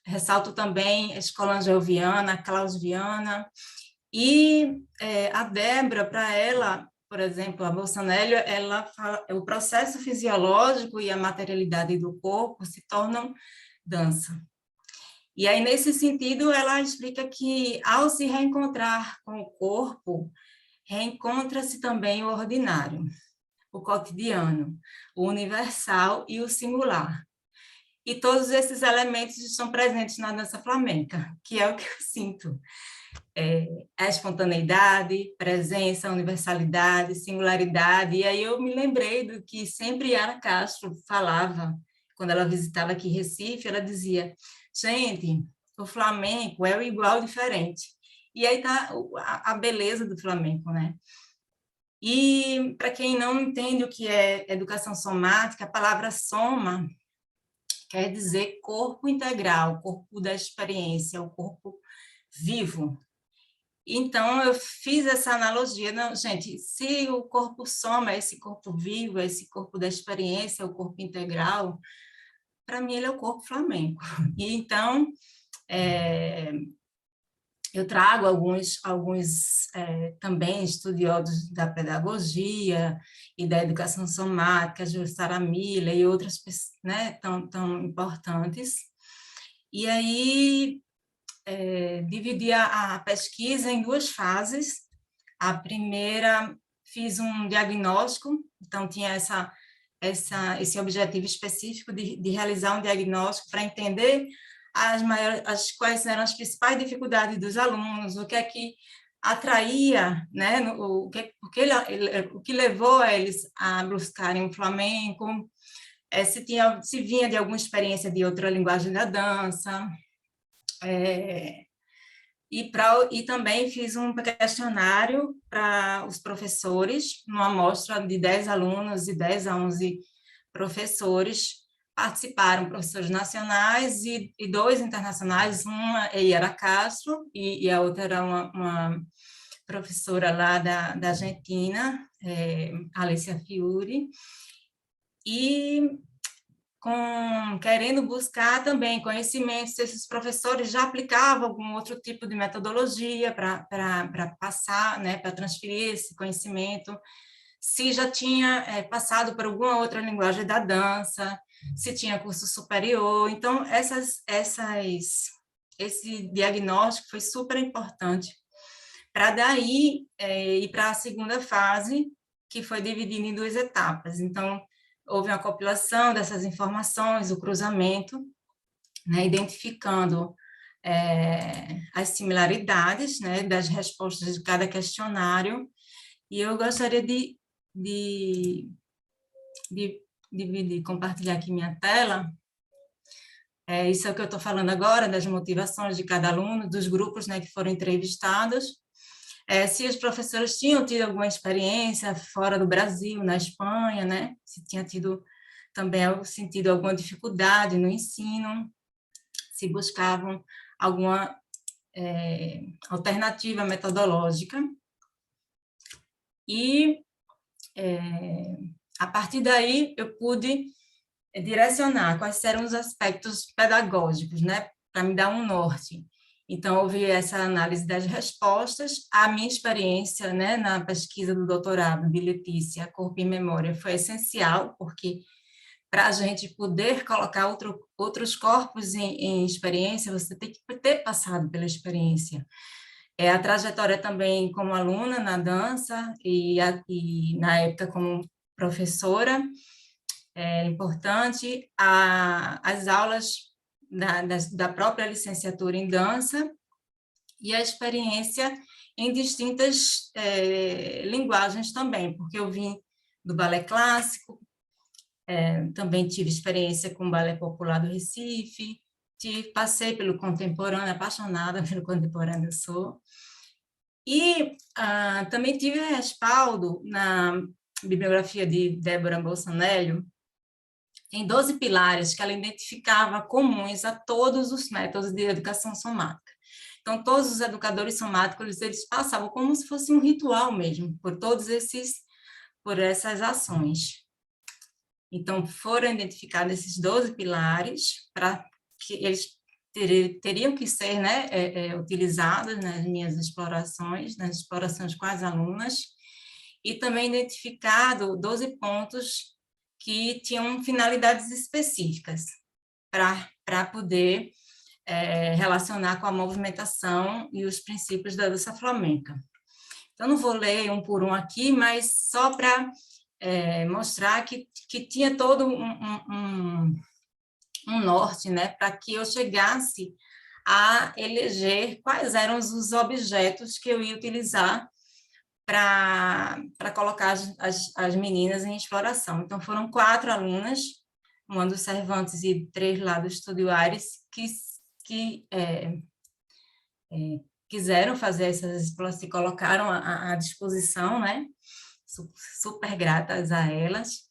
Ressalto também a escola angioviana, a Klaus Viana, e a Débora, para ela, por exemplo, a Bolsonaro, ela fala, o processo fisiológico e a materialidade do corpo se tornam dança. E aí, nesse sentido, ela explica que, ao se reencontrar com o corpo, reencontra-se também o ordinário, o cotidiano, o universal e o singular. E todos esses elementos estão presentes na dança flamenca, que é o que eu sinto. A espontaneidade, presença, universalidade, singularidade. E aí eu me lembrei do que sempre Yara Castro falava, quando ela visitava aqui Recife, ela dizia, gente, o flamenco é o igual diferente. E aí está a beleza do flamenco, né? E, para quem não entende o que é educação somática, a palavra soma quer dizer corpo integral, corpo da experiência, o corpo vivo. Então, eu fiz essa analogia. Não, gente, se o corpo soma, esse corpo vivo, esse corpo da experiência, o corpo integral, para mim ele é o corpo flamenco. E então, eu trago alguns também estudiosos da pedagogia e da educação somática, Jussara Miller e outras, né, tão importantes. E aí, dividi a pesquisa em duas fases. A primeira, fiz um diagnóstico, então tinha esse objetivo específico de realizar um diagnóstico para entender quais eram as principais dificuldades dos alunos, o que é que atraía, né, o que levou a eles a buscarem o flamenco, se vinha de alguma experiência de outra linguagem da dança, e também fiz um questionário para os professores, numa amostra de 10 alunos e 10 a 11 professores. Participaram professores nacionais e 2 internacionais, uma é Yara Castro e a outra era uma professora lá da Argentina, Alicia Fiuri, e querendo buscar também conhecimentos, se esses professores já aplicavam algum outro tipo de metodologia para passar, né, para transferir esse conhecimento, se já tinha passado por alguma outra linguagem da dança, se tinha curso superior. Então, esse diagnóstico foi super importante para daí ir para a segunda fase, que foi dividida em 2 etapas. Então, houve uma compilação dessas informações, o cruzamento, né, identificando as similaridades, né, das respostas de cada questionário. E eu gostaria de compartilhar aqui minha tela. Isso é o que eu estou falando agora, das motivações de cada aluno, dos grupos, né, que foram entrevistados. Se os professores tinham tido alguma experiência fora do Brasil, na Espanha, né, se tinha tido também sentido alguma dificuldade no ensino, se buscavam alguma alternativa metodológica. E, a partir daí, eu pude direcionar quais eram os aspectos pedagógicos, né, para me dar um norte. Então, houve essa análise das respostas. A minha experiência, né, na pesquisa do doutorado de Letícia, Corpo e Memória, foi essencial, porque para a gente poder colocar outros corpos em experiência, você tem que ter passado pela experiência. A trajetória também como aluna na dança e na época como professora importante, as aulas da própria licenciatura em dança e a experiência em distintas linguagens também, porque eu vim do balé clássico, também tive experiência com o balé popular do Recife, passei pelo contemporâneo, apaixonada pelo contemporâneo eu sou, e também tive respaldo na bibliografia de Débora Bolsonélio, em 12 pilares que ela identificava comuns a todos os métodos de educação somática. Então, todos os educadores somáticos, eles passavam como se fosse um ritual mesmo, por essas ações. Então, foram identificados esses 12 pilares para que eles teriam que ser, né, utilizados nas minhas explorações, nas explorações com as alunas, e também identificado 12 pontos que tinham finalidades específicas para poder relacionar com a movimentação e os princípios da dança flamenca. Então, não vou ler um por um aqui, mas só para mostrar que tinha todo um norte, né, para que eu chegasse a eleger quais eram os objetos que eu ia utilizar para colocar as meninas em exploração. Então, foram 4 alunas, uma do Cervantes e 3 lá do Estúdio Ares, que quiseram fazer essas explorações, se colocaram à disposição, né? Super gratas a elas.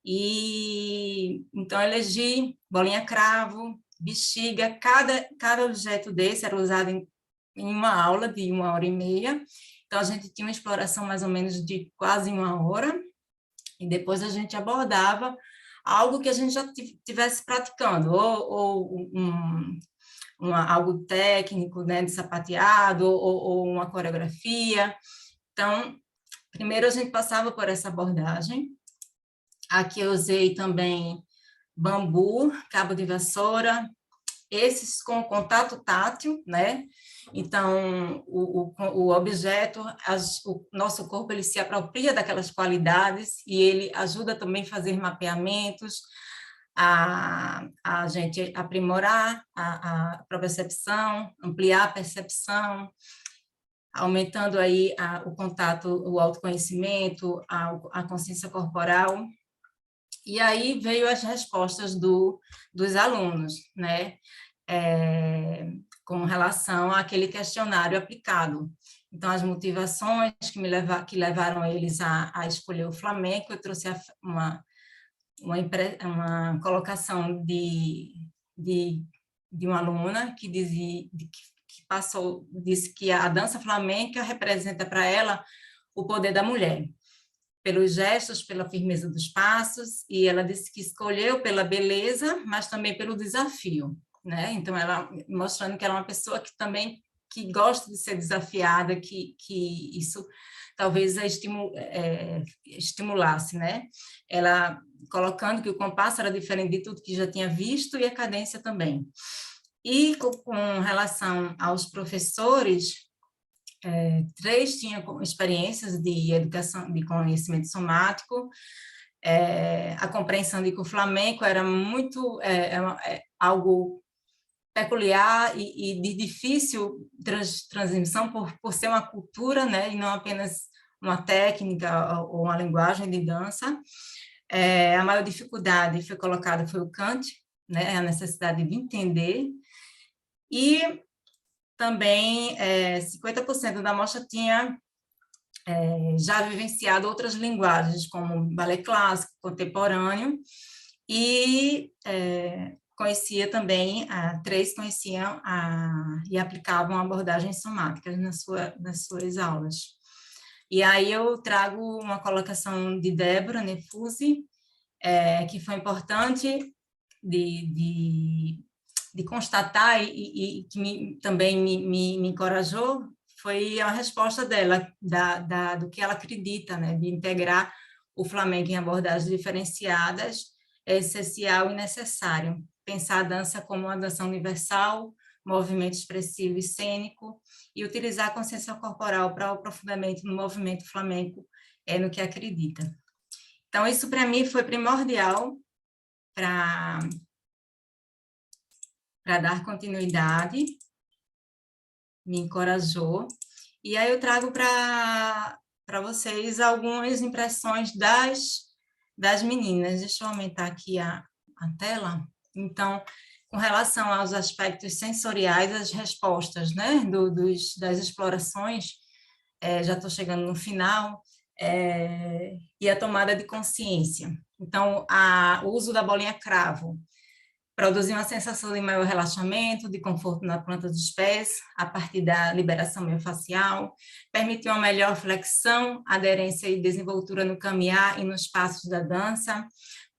E então elegi bolinha cravo, bexiga, cada objeto desse era usado em uma aula de 1h30. Então a gente tinha uma exploração mais ou menos de quase 1 hora, e depois a gente abordava algo que a gente já estivesse praticando, ou algo técnico, né, de sapateado, ou uma coreografia. Então, primeiro a gente passava por essa abordagem. Aqui eu usei também bambu, cabo de vassoura, esses com contato tátil, né? Então, o objeto, o nosso corpo, ele se apropria daquelas qualidades e ele ajuda também a fazer mapeamentos, a gente aprimorar a percepção, ampliar a percepção, aumentando aí o contato, o autoconhecimento, a consciência corporal. E aí veio as respostas dos alunos, né? Com relação àquele questionário aplicado. Então, as motivações que levaram eles a escolher o flamenco, eu trouxe uma colocação de uma aluna que disse que a dança flamenca representa para ela o poder da mulher, pelos gestos, pela firmeza dos passos, e ela disse que escolheu pela beleza, mas também pelo desafio, né? Então, ela mostrando que ela é uma pessoa que gosta de ser desafiada, que isso talvez a estimulasse, né? Ela colocando que o compasso era diferente de tudo que já tinha visto e a cadência também. E com relação aos professores, 3 tinham experiências de educação, de conhecimento somático, a compreensão de que o flamenco era muito algo peculiar e de difícil transmissão por ser uma cultura, né, e não apenas uma técnica ou uma linguagem de dança. A maior dificuldade foi colocada foi o cante, né, a necessidade de entender, e também 50% da amostra tinha já vivenciado outras linguagens, como balé clássico, contemporâneo, e conhecia também, 3 conheciam e aplicavam abordagens somáticas nas suas aulas. E aí eu trago uma colocação de Débora Nefusi, que foi importante de constatar e que também me encorajou, foi a resposta dela, do que ela acredita, né, de integrar o flamenco em abordagens diferenciadas, é essencial e necessário. Pensar a dança como uma dança universal, movimento expressivo e cênico, e utilizar a consciência corporal para o aprofundamento no movimento flamenco, no que acredita. Então, isso para mim foi primordial para dar continuidade, me encorajou. E aí eu trago para vocês algumas impressões das meninas. Deixa eu aumentar aqui a tela. Então, com relação aos aspectos sensoriais, as respostas, né, das explorações, já estou chegando no final, e a tomada de consciência. Então, o uso da bolinha cravo produziu uma sensação de maior relaxamento, de conforto na planta dos pés, a partir da liberação miofascial, permitiu uma melhor flexão, aderência e desenvoltura no caminhar e nos passos da dança.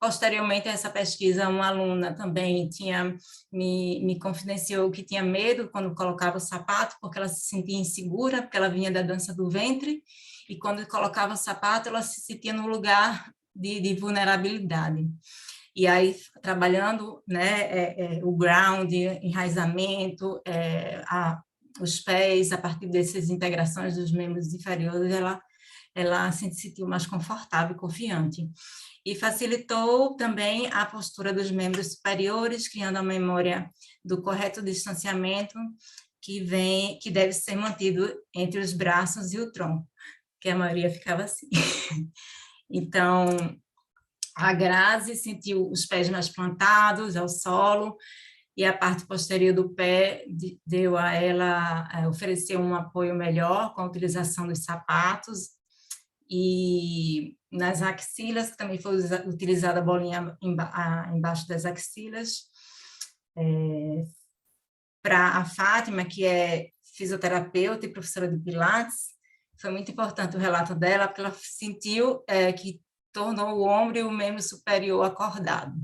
Posteriormente a essa pesquisa, uma aluna também me confidenciou que tinha medo quando colocava o sapato, porque ela se sentia insegura, porque ela vinha da dança do ventre, e quando colocava o sapato, ela se sentia no lugar de vulnerabilidade. E aí, trabalhando, né, o ground, enraizamento, os pés, a partir dessas integrações dos membros inferiores, ela se sentiu mais confortável e confiante. E facilitou também a postura dos membros superiores, criando a memória do correto distanciamento que deve ser mantido entre os braços e o tronco, que a maioria ficava assim. Então, a Grazi sentiu os pés mais plantados ao solo, e a parte posterior do pé deu a ela, ofereceu um apoio melhor com a utilização dos sapatos, e nas axilas, que também foi utilizada a bolinha embaixo das axilas. Para a Fátima, que é fisioterapeuta e professora de Pilates, foi muito importante o relato dela, porque ela sentiu que tornou o ombro e o membro superior acordado.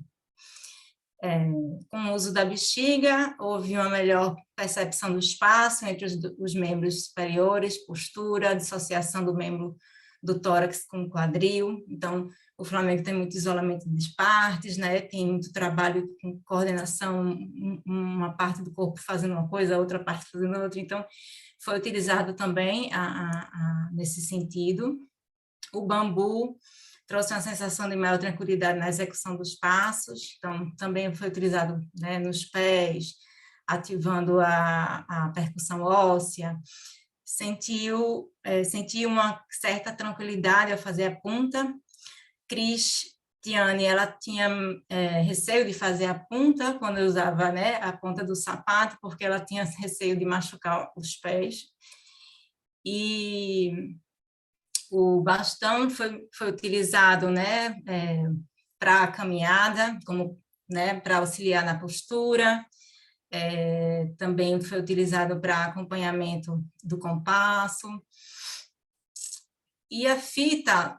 Com o uso da bexiga, houve uma melhor percepção do espaço entre os membros superiores, postura, dissociação do membro do tórax com o quadril. Então, o Flamengo tem muito isolamento das partes, né? Tem muito trabalho com coordenação, uma parte do corpo fazendo uma coisa, a outra parte fazendo outra. Então, foi utilizado também nesse sentido. O bambu trouxe uma sensação de maior tranquilidade na execução dos passos, então também foi utilizado, né, nos pés, ativando a percussão óssea. Senti uma certa tranquilidade ao fazer a punta. Cristiane, ela tinha receio de fazer a punta quando eu usava, né, a ponta do sapato, porque ela tinha receio de machucar os pés. E o bastão foi utilizado, né, para a caminhada, como, né, para auxiliar na postura. Também foi utilizado para acompanhamento do compasso. E a fita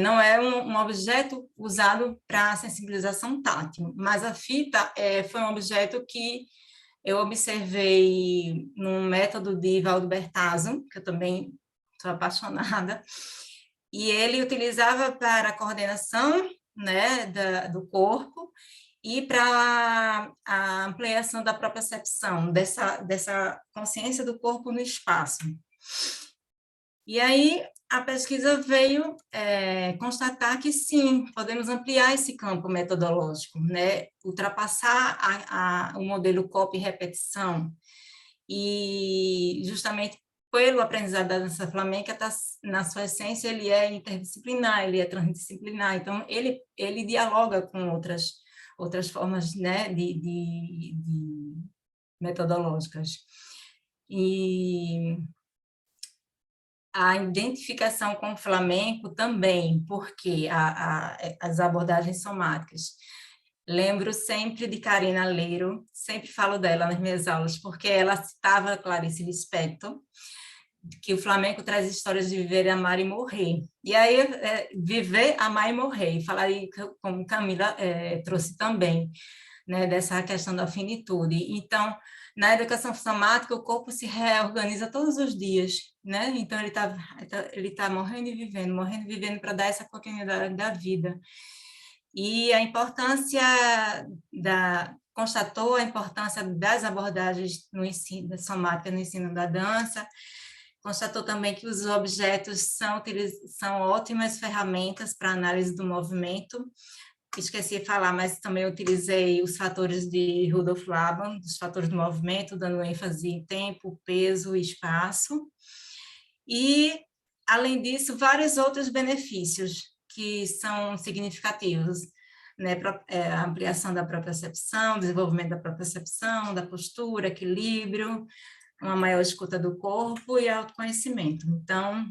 não é um objeto usado para sensibilização tátil, mas a fita foi um objeto que eu observei num método de Valdo Bertazzo, que eu também sou apaixonada, e ele utilizava para a coordenação, né, do corpo e para a ampliação da propriocepção, dessa consciência do corpo no espaço. E aí a pesquisa veio constatar que sim, podemos ampliar esse campo metodológico, né, ultrapassar o modelo copy e repetição, e justamente pelo aprendizado da dança flamenca, na sua essência, ele é interdisciplinar, ele é transdisciplinar, então ele dialoga com outras formas, né, de metodológicas. E a identificação com o flamenco também, porque as abordagens somáticas. Lembro sempre de Karina Leiro, sempre falo dela nas minhas aulas, porque ela citava Clarice Lispector, que o flamenco traz histórias de viver, amar e morrer. E aí, viver, amar e morrer. E falar aí, como Camila trouxe também, né, dessa questão da finitude. Então, na educação somática, o corpo se reorganiza todos os dias, né? Então, ele tá morrendo e vivendo para dar essa continuidade da vida. E a importância constatou a importância das abordagens no ensino, da somática no ensino da dança, constatou também que os objetos são ótimas ferramentas para análise do movimento. Esqueci de falar, mas também utilizei os fatores de Rudolf Laban, os fatores do movimento, dando ênfase em tempo, peso e espaço. E, além disso, vários outros benefícios que são significativos, né? A ampliação da propriocepção, desenvolvimento da propriocepção, da postura, equilíbrio, uma maior escuta do corpo e autoconhecimento. Então,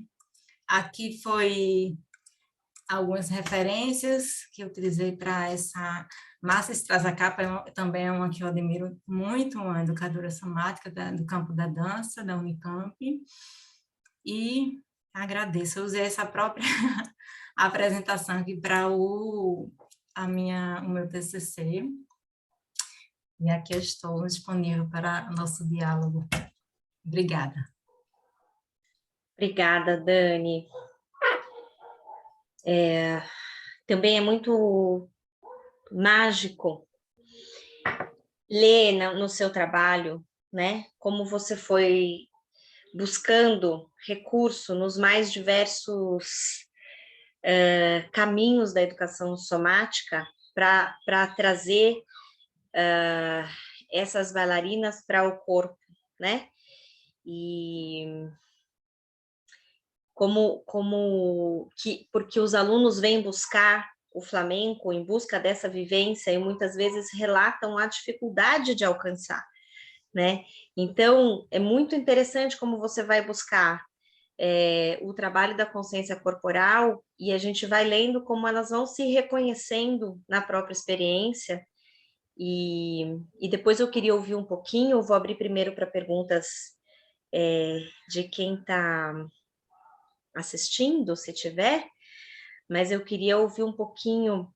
aqui foi algumas referências que eu utilizei para essa Márcia Strazacapa, também é uma que eu admiro muito, uma educadora somática do campo da dança, da Unicamp, e agradeço. Eu usei essa própria apresentação aqui para o meu TCC, e aqui eu estou disponível para o nosso diálogo. Obrigada. Obrigada, Dani. Também é muito mágico ler no seu trabalho, né? Como você foi buscando recurso nos mais diversos caminhos da educação somática para trazer essas bailarinas para o corpo, né? E porque os alunos vêm buscar o flamenco em busca dessa vivência e muitas vezes relatam a dificuldade de alcançar, né? Então, é muito interessante como você vai buscar o trabalho da consciência corporal e a gente vai lendo como elas vão se reconhecendo na própria experiência. E depois eu queria ouvir um pouquinho, eu vou abrir primeiro para perguntas de quem está assistindo, se tiver, mas eu queria ouvir um pouquinho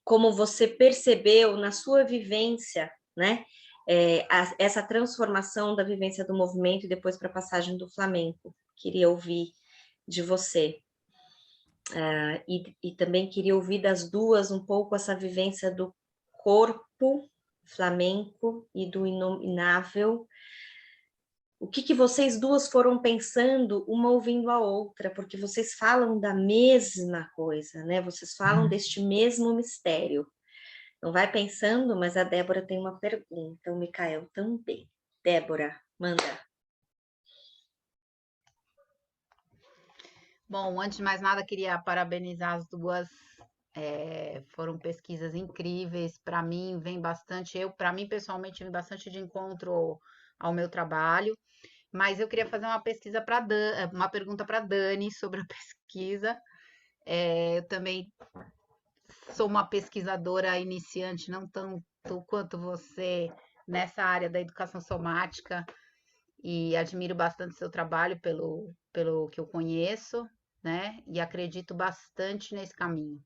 como você percebeu na sua vivência, né, essa transformação da vivência do movimento e depois para a passagem do flamenco. Queria ouvir de você. E também queria ouvir das duas um pouco essa vivência do corpo flamenco e do inominável. O que vocês duas foram pensando, uma ouvindo a outra, porque vocês falam da mesma coisa, né? Vocês falam deste mesmo mistério. Não vai pensando, mas a Débora tem uma pergunta, o Micael também. Débora, manda. Bom, antes de mais nada, queria parabenizar as duas. Foram pesquisas incríveis. Para mim, para mim, pessoalmente, vem bastante de encontro ao meu trabalho. Mas eu queria fazer uma pergunta para a Dani sobre a pesquisa. Eu também sou uma pesquisadora iniciante, não tanto quanto você, nessa área da educação somática, e admiro bastante seu trabalho pelo que eu conheço, né? E acredito bastante nesse caminho.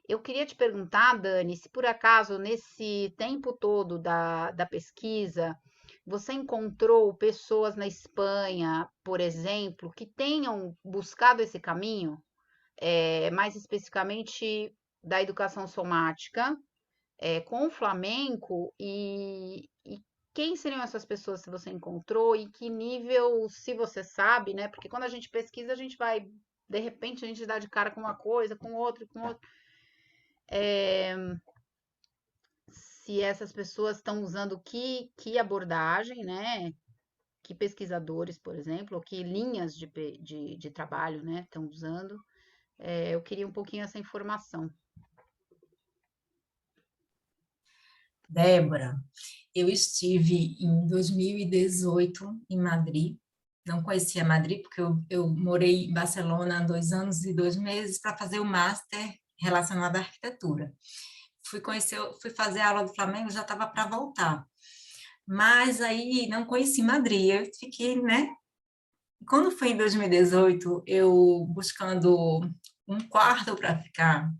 Eu queria te perguntar, Dani, se por acaso, nesse tempo todo da pesquisa, você encontrou pessoas na Espanha, por exemplo, que tenham buscado esse caminho, mais especificamente da educação somática, com o flamenco, e quem seriam essas pessoas que você encontrou e que nível, se você sabe, né? Porque quando a gente pesquisa, a gente vai, de repente, a gente dá de cara com uma coisa, com outra, com outra. Se essas pessoas estão usando que abordagem, né? Que pesquisadores, por exemplo, ou que linhas de trabalho, né, estão usando. Eu queria um pouquinho essa informação. Débora, eu estive em 2018 em Madrid. Não conhecia Madrid, porque eu morei em Barcelona há 2 anos e 2 meses para fazer o master relacionado à arquitetura. Fui fazer a aula do Flamengo, já estava para voltar. Mas aí não conheci Madrid, eu fiquei, né? Quando foi em 2018, eu buscando um quarto para ficar,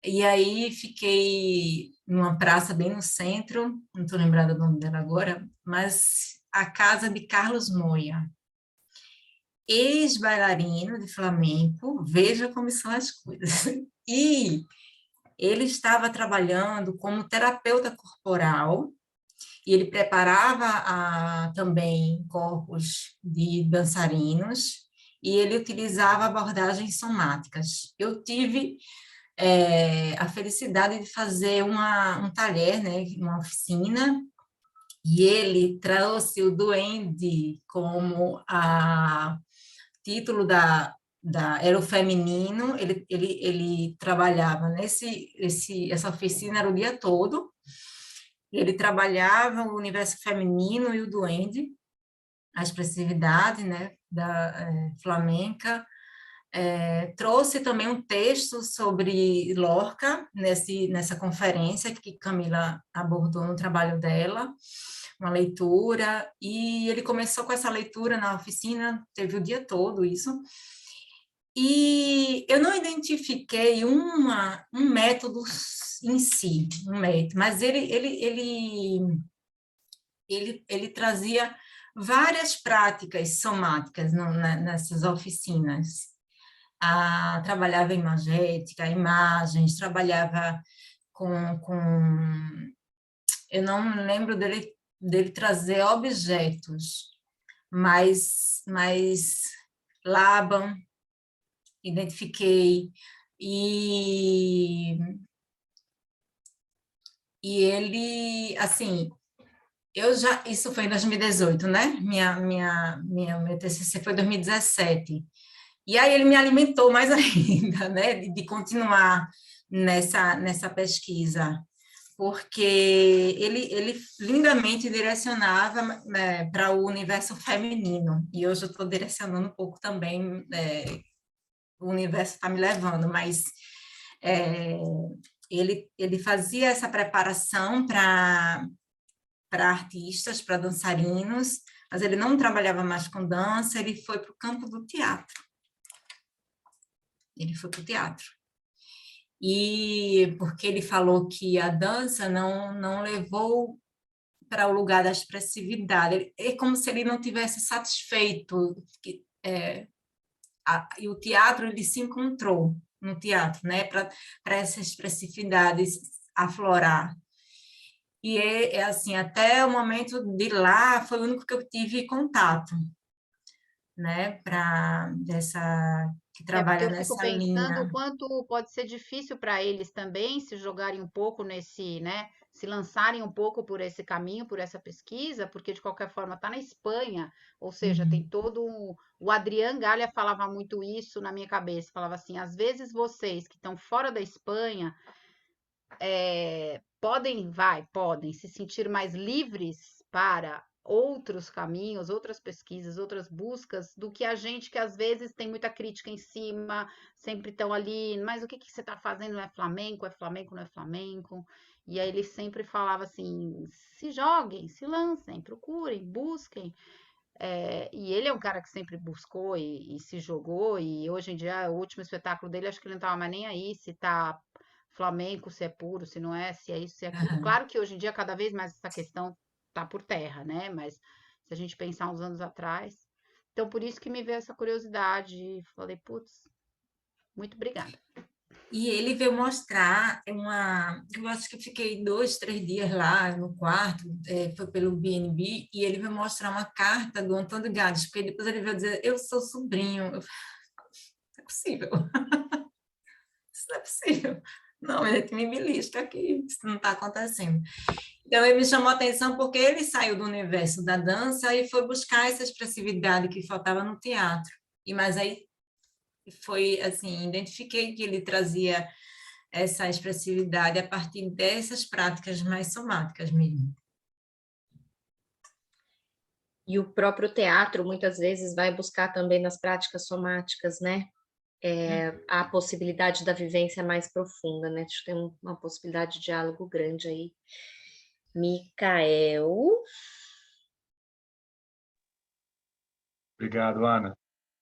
e aí fiquei numa praça bem no centro, não estou lembrada do nome dela agora, mas a casa de Carlos Moya, ex-bailarino de flamenco, veja como são as coisas. E ele estava trabalhando como terapeuta corporal e ele preparava também corpos de dançarinos, e ele utilizava abordagens somáticas. Eu tive a felicidade de fazer um talher, né, uma oficina, e ele trouxe o duende como título era o feminino. Ele trabalhava essa oficina era o dia todo, ele trabalhava o universo feminino e o duende, a expressividade, né, flamenca. Trouxe também um texto sobre Lorca, nessa conferência que Camila abordou no trabalho dela, uma leitura, e ele começou com essa leitura na oficina, teve o dia todo isso, e eu não identifiquei um método em si, mas ele trazia várias práticas somáticas nessas oficinas. Trabalhava imagética, imagens, trabalhava com eu não me lembro dele trazer objetos, mas Laban, identifiquei, e ele, assim, isso foi em 2018, né? Meu TCC foi em 2017. E aí ele me alimentou mais ainda, né, de continuar nessa pesquisa, porque ele lindamente direcionava, né, para o universo feminino, e hoje eu estou direcionando um pouco também, o universo está me levando, mas ele fazia essa preparação para artistas, para dançarinos, mas ele não trabalhava mais com dança, ele foi para o campo do teatro. Ele foi para o teatro. E porque ele falou que a dança não levou para o lugar da expressividade. É como se ele não tivesse satisfeito. E o teatro, ele se encontrou no teatro, né, para essa expressividade aflorar. E assim, até o momento de lá, foi o único que eu tive contato, né, que Porque trabalha eu fico nessa pensando o linha. quanto pode ser difícil para eles também se jogarem um pouco né, se lançarem um pouco por esse caminho, por essa pesquisa, porque de qualquer forma está na Espanha, ou seja, tem todo o Adrián Galha falava muito isso na minha cabeça, falava assim, às vezes vocês que estão fora da Espanha podem se sentir mais livres para outros caminhos, outras pesquisas, outras buscas, do que a gente que às vezes tem muita crítica em cima, sempre estão ali, mas o que você está fazendo? Não é flamenco? É flamenco? Não é flamenco? E aí ele sempre falava assim, se joguem, se lancem, procurem, busquem. E ele é um cara que sempre buscou e se jogou, e hoje em dia, o último espetáculo dele, acho que ele não estava mais nem aí se tá flamenco, se é puro, se não é, se é isso, se é aquilo. Claro que hoje em dia, cada vez mais essa questão tá por terra, né? Mas se a gente pensar uns anos atrás. Então, por isso que me veio essa curiosidade, e falei, putz, muito obrigada. E ele veio mostrar eu acho que eu fiquei 2, 3 dias lá no quarto, foi pelo BNB, e ele veio mostrar uma carta do Antônio Gades, porque depois ele veio dizer, eu sou sobrinho. Não é possível. Isso não é possível. Não, gente, me belisca aqui, isso não está acontecendo. Então, ele me chamou a atenção porque ele saiu do universo da dança e foi buscar essa expressividade que faltava no teatro. Mas aí foi assim, identifiquei que ele trazia essa expressividade a partir dessas práticas mais somáticas mesmo. E o próprio teatro, muitas vezes, vai buscar também nas práticas somáticas, né? A possibilidade da vivência mais profunda, né? Acho que tem uma possibilidade de diálogo grande aí. Micael? Obrigado, Ana.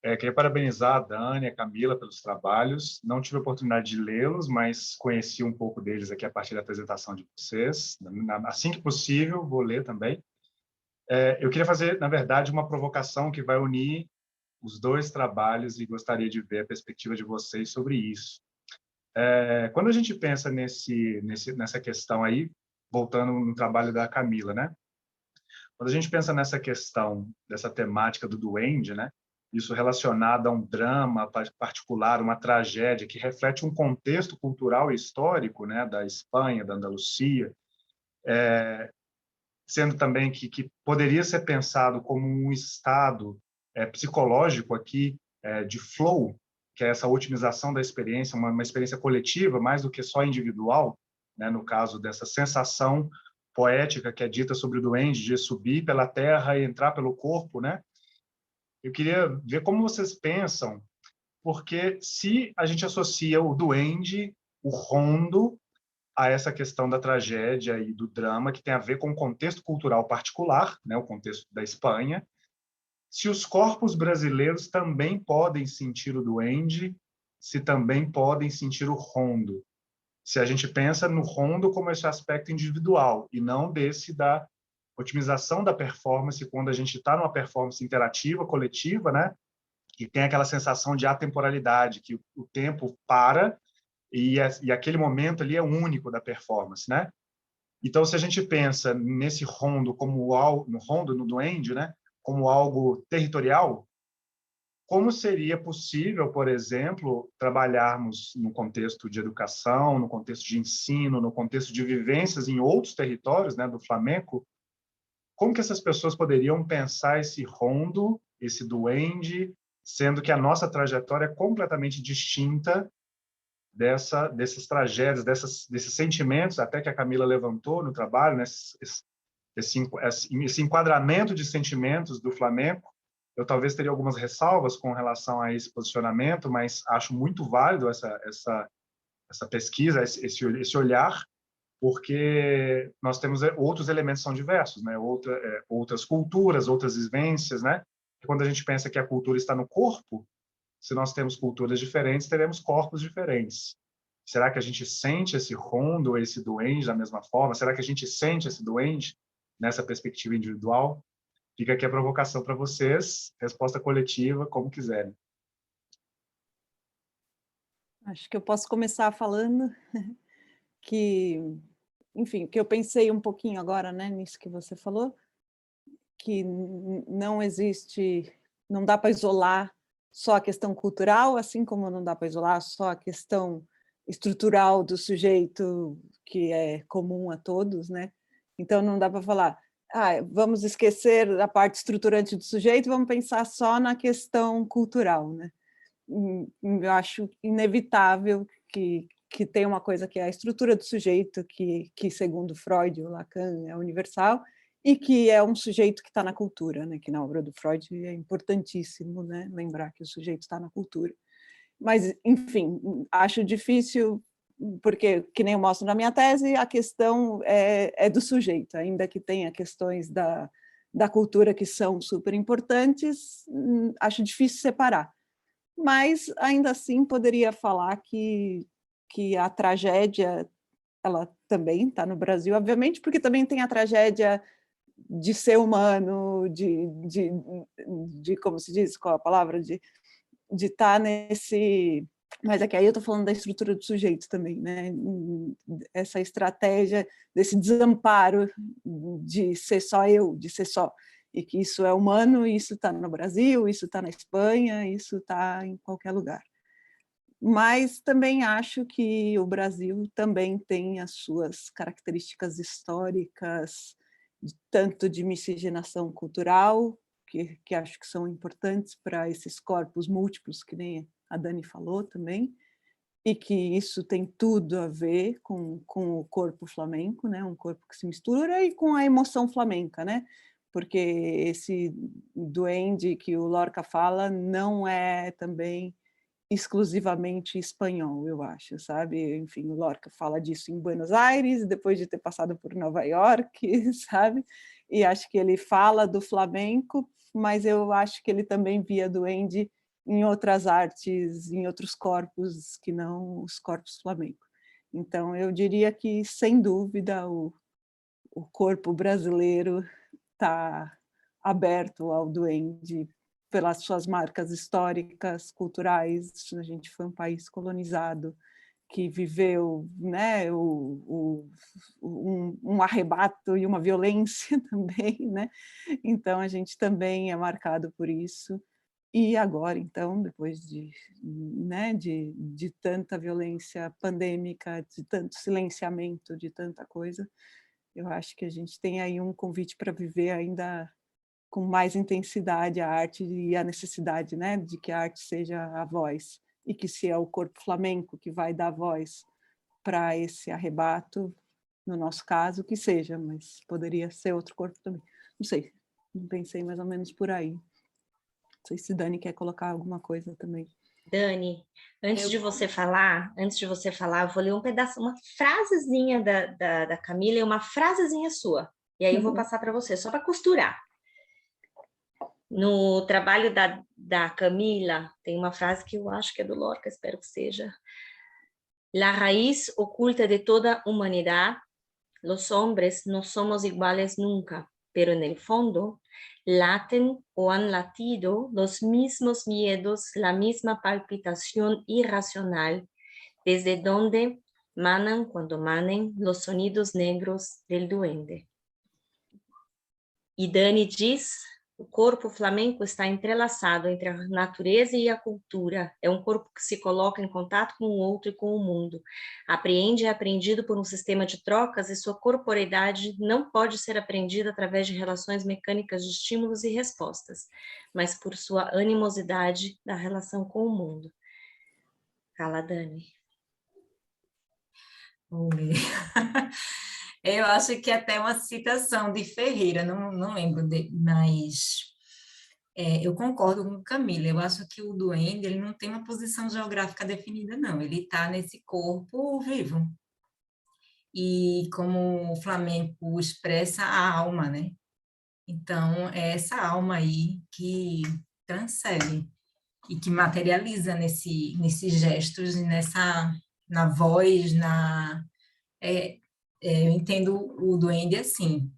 Queria parabenizar a Dani e a Camila pelos trabalhos. Não tive a oportunidade de lê-los, mas conheci um pouco deles aqui a partir da apresentação de vocês. Assim que possível, vou ler também. Eu queria fazer, na verdade, uma provocação que vai unir os dois trabalhos e gostaria de ver a perspectiva de vocês sobre isso. Quando a gente pensa nessa questão aí, voltando no trabalho da Camila, né? Quando a gente pensa nessa questão, dessa temática do duende, né? Isso relacionado a um drama particular, uma tragédia que reflete um contexto cultural e histórico, né? Da Espanha, da Andalucia, sendo também que poderia ser pensado como um estado psicológico aqui, de flow, que é essa otimização da experiência, uma experiência coletiva, mais do que só individual, né? No caso dessa sensação poética que é dita sobre o duende, de subir pela terra e entrar pelo corpo, né? Eu queria ver como vocês pensam, porque se a gente associa o duende, o rondo, a essa questão da tragédia e do drama, que tem a ver com o contexto cultural particular, né, o contexto da Espanha, se os corpos brasileiros também podem sentir o duende, se também podem sentir o rondo. Se a gente pensa no rondo como esse aspecto individual e não desse da otimização da performance, quando a gente está numa performance interativa, coletiva, né? E tem aquela sensação de atemporalidade, que o tempo para e aquele momento ali é único da performance, né? Então, se a gente pensa nesse rondo como algo, no rondo, no duende, né? Como algo territorial, como seria possível, por exemplo, trabalharmos no contexto de educação, no contexto de ensino, no contexto de vivências em outros territórios, né, do flamenco? Como que essas pessoas poderiam pensar esse rondo, esse duende, sendo que a nossa trajetória é completamente distinta dessas tragédias, desses sentimentos, até que a Camila levantou no trabalho, né, esse enquadramento de sentimentos do flamenco? Eu talvez teria algumas ressalvas com relação a esse posicionamento, mas acho muito válido essa pesquisa, esse olhar, porque nós temos outros elementos que são diversos, né? Outras culturas, outras vivências, né? E quando a gente pensa que a cultura está no corpo, se nós temos culturas diferentes, teremos corpos diferentes. Será que a gente sente esse rondo, esse duende da mesma forma? Será que a gente sente esse duende nessa perspectiva individual? Fica aqui a provocação para vocês, resposta coletiva, como quiserem. Acho que eu posso começar falando que, enfim, que eu pensei um pouquinho agora, né, nisso que você falou, que não existe, não dá para isolar só a questão cultural, assim como não dá para isolar só a questão estrutural do sujeito, que é comum a todos, né? Então não dá para falar, vamos esquecer a parte estruturante do sujeito, vamos pensar só na questão cultural, né? Eu acho inevitável que tem uma coisa que é a estrutura do sujeito, que segundo Freud, o Lacan, é universal, e que é um sujeito que está na cultura, né? Que na obra do Freud é importantíssimo, né? Lembrar que o sujeito está na cultura. Mas, enfim, acho difícil, porque, que nem eu mostro na minha tese, a questão é do sujeito, ainda que tenha questões da cultura que são super importantes, acho difícil separar. Mas, ainda assim, poderia falar que a tragédia, ela também está no Brasil, obviamente, porque também tem a tragédia de ser humano, de como se diz, qual a palavra, de estar nesse... Mas é que aí eu estou falando da estrutura do sujeito também, né? Essa estratégia desse desamparo de ser só eu, de ser só. E que isso é humano, isso está no Brasil, isso está na Espanha, isso está em qualquer lugar. Mas também acho que o Brasil também tem as suas características históricas, tanto de miscigenação cultural, que acho que são importantes para esses corpos múltiplos, que nem a Dani falou também, e que isso tem tudo a ver com o corpo flamenco, né? Um corpo que se mistura, e com a emoção flamenca, né? Porque esse duende que o Lorca fala não é também exclusivamente espanhol, eu acho, sabe? Enfim, o Lorca fala disso em Buenos Aires, depois de ter passado por Nova York, sabe? E acho que ele fala do flamenco, mas eu acho que ele também via duende em outras artes, em outros corpos que não os corpos flamencos. Então, eu diria que, sem dúvida, o corpo brasileiro está aberto ao duende pelas suas marcas históricas, culturais. A gente foi um país colonizado que viveu, né, um arrebato e uma violência também, né? Então a gente também é marcado por isso. E agora, então, depois né, de tanta violência pandêmica, de tanto silenciamento, de tanta coisa, eu acho que a gente tem aí um convite para viver ainda com mais intensidade a arte e a necessidade, né, de que a arte seja a voz, e que se é o corpo flamenco que vai dar voz para esse arrebato, no nosso caso, que seja, mas poderia ser outro corpo também. Não sei, pensei mais ou menos por aí. Não sei se Dani quer colocar alguma coisa também. Dani, antes de você falar, eu vou ler um pedaço, uma frasezinha da Camila e uma frasezinha sua. E aí eu vou passar para você, só para costurar. No trabalho da Camila, tem uma frase que eu acho que é do Lorca, espero que seja. La raíz oculta de toda humanidad, los hombres no somos iguales nunca, pero en el fondo laten o han latido los mismos miedos, la misma palpitación irracional, desde donde manan cuando manen los sonidos negros del duende. E Dani diz, o corpo flamenco está entrelaçado entre a natureza e a cultura. É um corpo que se coloca em contato com o outro e com o mundo. Apreende e é aprendido por um sistema de trocas e sua corporeidade não pode ser aprendida através de relações mecânicas de estímulos e respostas, mas por sua animosidade da relação com o mundo. Fala, Dani. Oi. Eu acho que até uma citação de Ferreira, não lembro, mas eu concordo com Camila. Eu acho que o duende ele não tem uma posição geográfica definida, não. Ele está nesse corpo vivo. E como o flamenco expressa a alma, né? Então, é essa alma aí que transcende e que materializa nesses gestos, na voz, eu entendo o duende assim,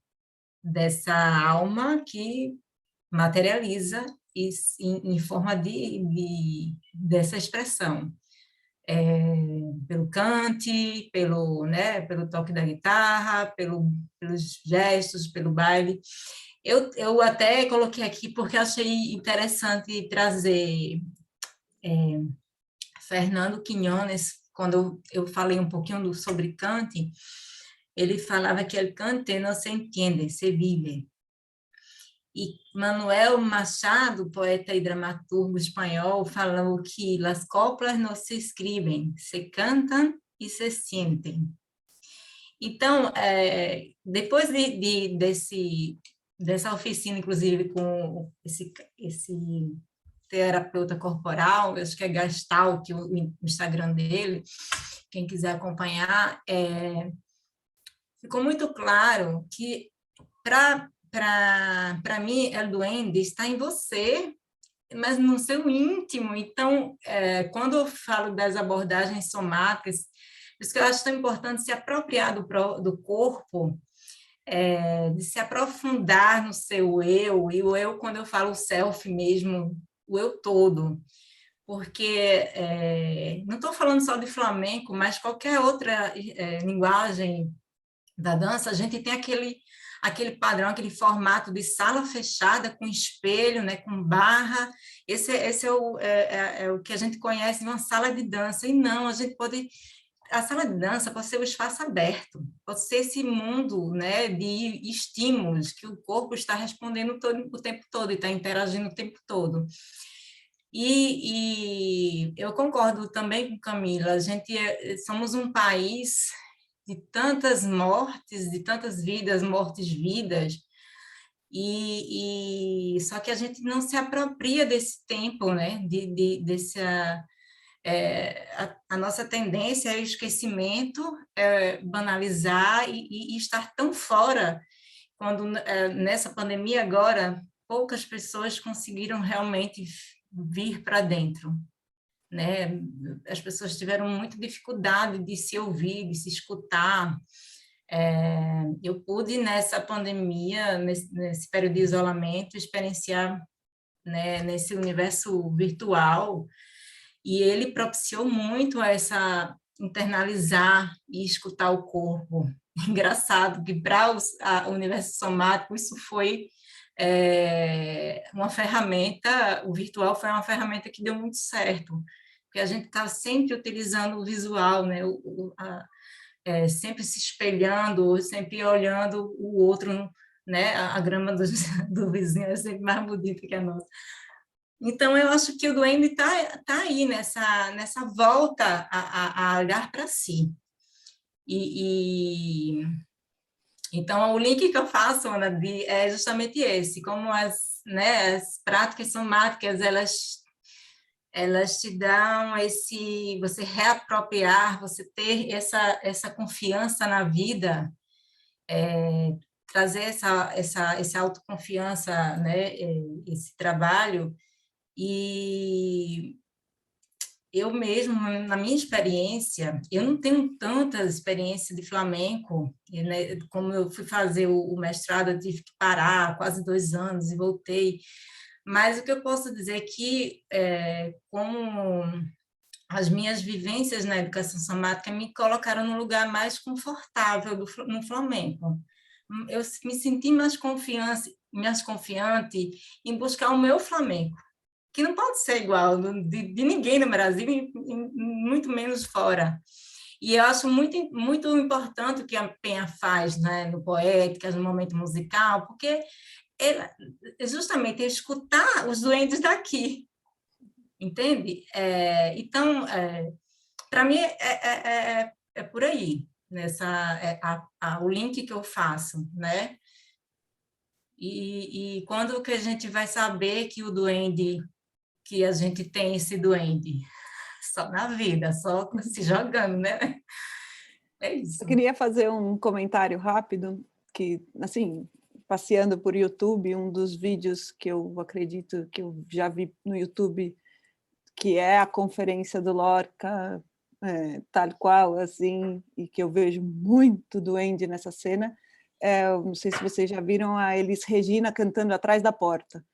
dessa alma que materializa em forma dessa expressão. Pelo cante, pelo toque da guitarra, pelos gestos, pelo baile. Eu até coloquei aqui porque achei interessante trazer Fernando Quiñones, quando eu falei um pouquinho sobre cante, ele falava que el cante no se entiende, se vive. E Manuel Machado, poeta e dramaturgo espanhol, falou que las coplas não se escrevem, se cantam e se sentem. Então, depois dessa oficina, inclusive, com esse terapeuta corporal, acho que é Gestalt, o Instagram dele, quem quiser acompanhar, ficou muito claro que, para mim, El Duende está em você, mas no seu íntimo. Então, quando eu falo das abordagens somáticas, por isso que eu acho tão importante se apropriar do corpo, de se aprofundar no seu eu, e o eu, quando eu falo o self mesmo, o eu todo, porque não estou falando só de flamenco, mas qualquer outra linguagem da dança, a gente tem aquele padrão, aquele formato de sala fechada com espelho, né, com barra. Esse é o que a gente conhece de uma sala de dança. E não, a sala de dança pode ser o espaço aberto, pode ser esse mundo, né, de estímulos que o corpo está respondendo o tempo todo e está interagindo o tempo todo. E eu concordo também com Camila, somos um país de tantas mortes, de tantas vidas, mortes-vidas, só que a gente não se apropria desse tempo, né? A nossa tendência é o esquecimento, banalizar e estar tão fora, quando nessa pandemia agora, poucas pessoas conseguiram realmente vir para dentro, né? As pessoas tiveram muita dificuldade de se ouvir, de se escutar. Eu pude, nessa pandemia, nesse período de isolamento, experienciar, né, nesse universo virtual, e ele propiciou muito essa internalizar e escutar o corpo. Engraçado que para o universo somático isso foi uma ferramenta, o virtual foi uma ferramenta que deu muito certo, porque a gente está sempre utilizando o visual, né? Sempre se espelhando, sempre olhando o outro, né? A grama do vizinho é sempre mais bonita que a nossa. Então, eu acho que o duende tá aí nessa volta a olhar para si. Então, o link que eu faço, Ana, é justamente esse, como né, as práticas somáticas, elas te dão você reapropriar, você ter essa confiança na vida, trazer essa autoconfiança, né, esse trabalho, e eu mesmo, na minha experiência, eu não tenho tanta experiência de flamenco, né, como eu fui fazer o mestrado, eu tive que parar quase 2 anos e voltei, mas o que eu posso dizer é que, como as minhas vivências na educação somática me colocaram no lugar mais confortável no flamenco. Eu me senti mais confiante em buscar o meu flamenco, que não pode ser igual de ninguém no Brasil, e muito menos fora. E eu acho muito, muito importante o que a Penha faz, né, no Poéticas, no Momento Musical, porque justamente é escutar os duendes daqui, entende? Então, para mim, é por aí, o link que eu faço, né? E quando que a gente vai saber que o duende, que a gente tem esse duende? Só na vida, só se jogando, né? É isso. Eu queria fazer um comentário rápido, que, assim, passeando por YouTube, um dos vídeos que eu acredito que eu já vi no YouTube, que é a conferência do Lorca, tal qual, assim, e que eu vejo muito duende nessa cena, não sei se vocês já viram a Elis Regina cantando Atrás da Porta.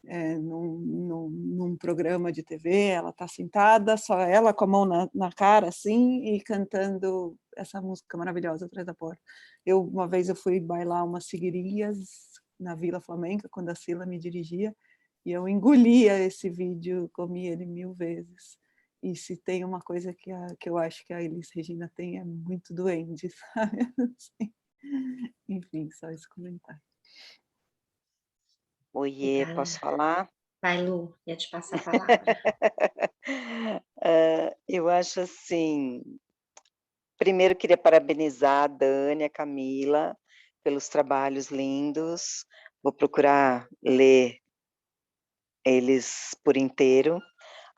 Num programa de TV, ela está sentada, só ela com a mão na cara, assim, e cantando essa música maravilhosa, Atrás da Porta. Uma vez eu fui bailar umas seguirias na Vila Flamenca, quando a Cila me dirigia, e eu engolia esse vídeo, comi ele 1000 vezes. E se tem uma coisa que eu acho que a Elis Regina tem, é muito duende, sabe? Assim. Enfim, só esse comentário. Oiê, posso falar? Vai, Lu, ia te passar a palavra. Eu acho assim, primeiro queria parabenizar a Dani, a Camila, pelos trabalhos lindos. Vou procurar ler eles por inteiro.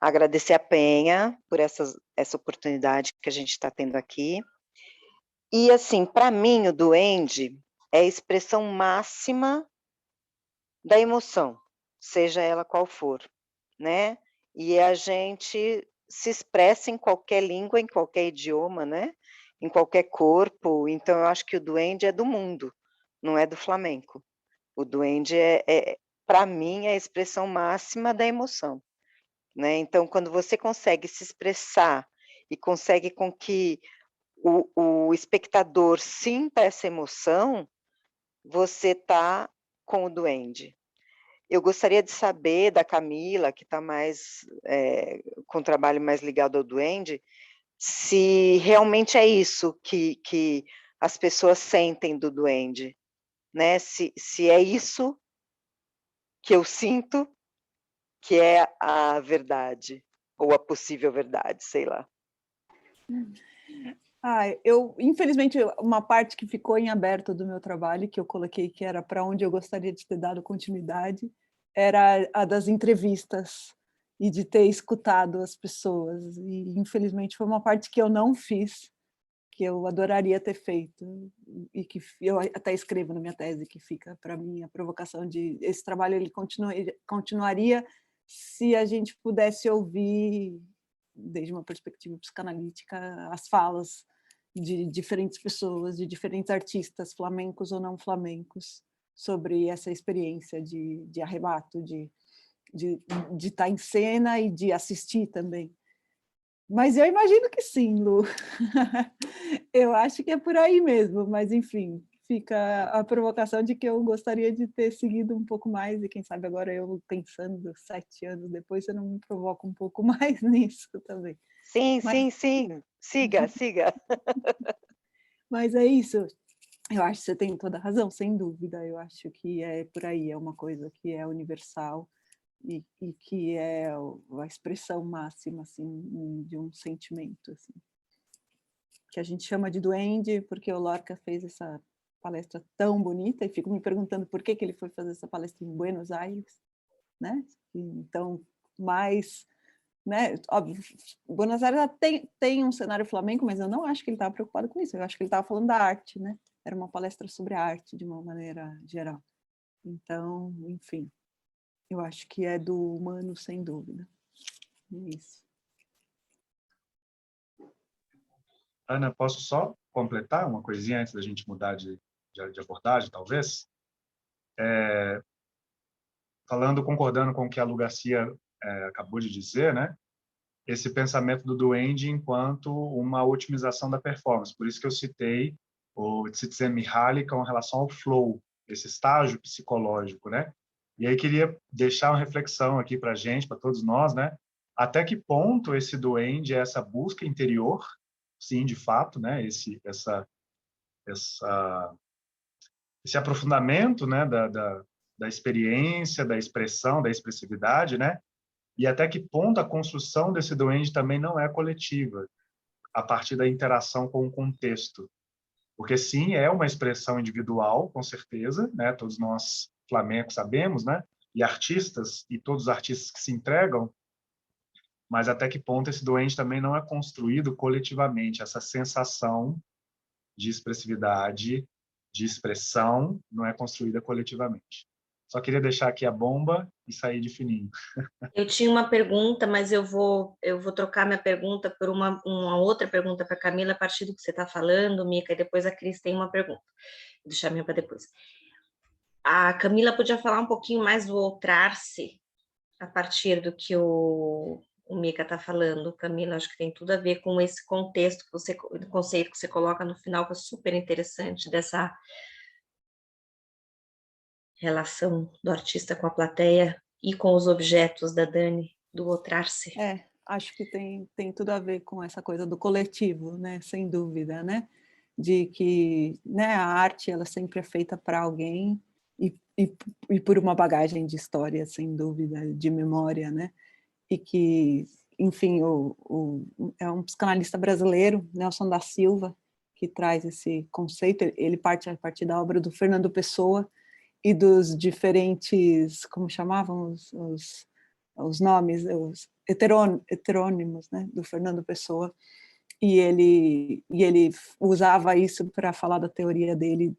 Agradecer a Penha por essa oportunidade que a gente está tendo aqui. E assim, para mim, o duende é a expressão máxima da emoção, seja ela qual for, né? E a gente se expressa em qualquer língua, em qualquer idioma, né? Em qualquer corpo. Então, eu acho que o duende é do mundo, não é do flamenco. O duende para mim, é a expressão máxima da emoção, né? Então, quando você consegue se expressar e consegue com que o espectador sinta essa emoção, você está com o duende. Eu gostaria de saber da Camila, que está mais com o trabalho mais ligado ao duende, se realmente é isso que as pessoas sentem do duende, né? Se é isso que eu sinto que é a verdade, ou a possível verdade, sei lá. Infelizmente, uma parte que ficou em aberto do meu trabalho, que eu coloquei que era para onde eu gostaria de ter dado continuidade, era a das entrevistas e de ter escutado as pessoas. E, infelizmente, foi uma parte que eu não fiz, que eu adoraria ter feito, e que eu até escrevo na minha tese, que fica para mim a provocação de esse trabalho ele continuaria se a gente pudesse ouvir, desde uma perspectiva psicanalítica, as falas de diferentes pessoas, de diferentes artistas, flamencos ou não flamencos, sobre essa experiência de arrebato, de estar em cena e de assistir também. Mas eu imagino que sim, Lu. Eu acho que é por aí mesmo, mas enfim, fica a provocação de que eu gostaria de ter seguido um pouco mais, e quem sabe agora eu pensando 7 anos depois, eu não me provoco um pouco mais nisso também. Sim, Mas, sim, sim. Siga, siga. mas é isso. Eu acho que você tem toda a razão, sem dúvida. Eu acho que é por aí, é uma coisa que é universal e que é a expressão máxima assim, de um sentimento. Assim, que a gente chama de duende, porque o Lorca fez essa palestra tão bonita, e fico me perguntando por que ele foi fazer essa palestra em Buenos Aires, né? Então, mais... Né? Óbvio, Buenos Aires tem um cenário flamenco, mas eu não acho que ele estava preocupado com isso, eu acho que ele estava falando da arte, né? Era uma palestra sobre a arte, de uma maneira geral. Então, enfim, eu acho que é do humano, sem dúvida. É isso. Ana, posso só completar uma coisinha antes da gente mudar de abordagem, talvez? Concordando com o que a Lu Garcia acabou de dizer, né? Esse pensamento do duende enquanto uma otimização da performance. Por isso que eu citei o Csikszentmihalyi com relação ao flow, esse estágio psicológico, né? E aí queria deixar uma reflexão aqui para a gente, para todos nós, né? Até que ponto esse duende é essa busca interior, sim, de fato, né? Esse aprofundamento, né? Da experiência, da expressão, da expressividade, né? E até que ponto a construção desse duende também não é coletiva, a partir da interação com o contexto. Porque, sim, é uma expressão individual, com certeza, né? Todos nós, flamencos, sabemos, né? E artistas, e todos os artistas que se entregam, mas até que ponto esse duende também não é construído coletivamente, essa sensação de expressividade, de expressão, não é construída coletivamente. Só queria deixar aqui a bomba e sair de fininho. Eu tinha uma pergunta, mas eu vou trocar minha pergunta por uma outra pergunta para a Camila, a partir do que você está falando, Mica, e depois a Cris tem uma pergunta. Vou deixar a minha para depois. A Camila podia falar um pouquinho mais do outrar-se, a partir do que o Mica está falando. Camila, acho que tem tudo a ver com esse contexto, o conceito que você coloca no final, que é super interessante, dessa relação do artista com a plateia e com os objetos da Dani, do outrar-se. Acho que tem tudo a ver com essa coisa do coletivo, né? Sem dúvida, né? De que, né, a arte ela sempre é feita para alguém e por uma bagagem de história, sem dúvida, de memória, né? E que, enfim, é um psicanalista brasileiro, Nelson da Silva, que traz esse conceito. Ele parte a partir da obra do Fernando Pessoa e dos diferentes, como chamavam os nomes, os heterônimos, né, do Fernando Pessoa, e ele usava isso para falar da teoria dele,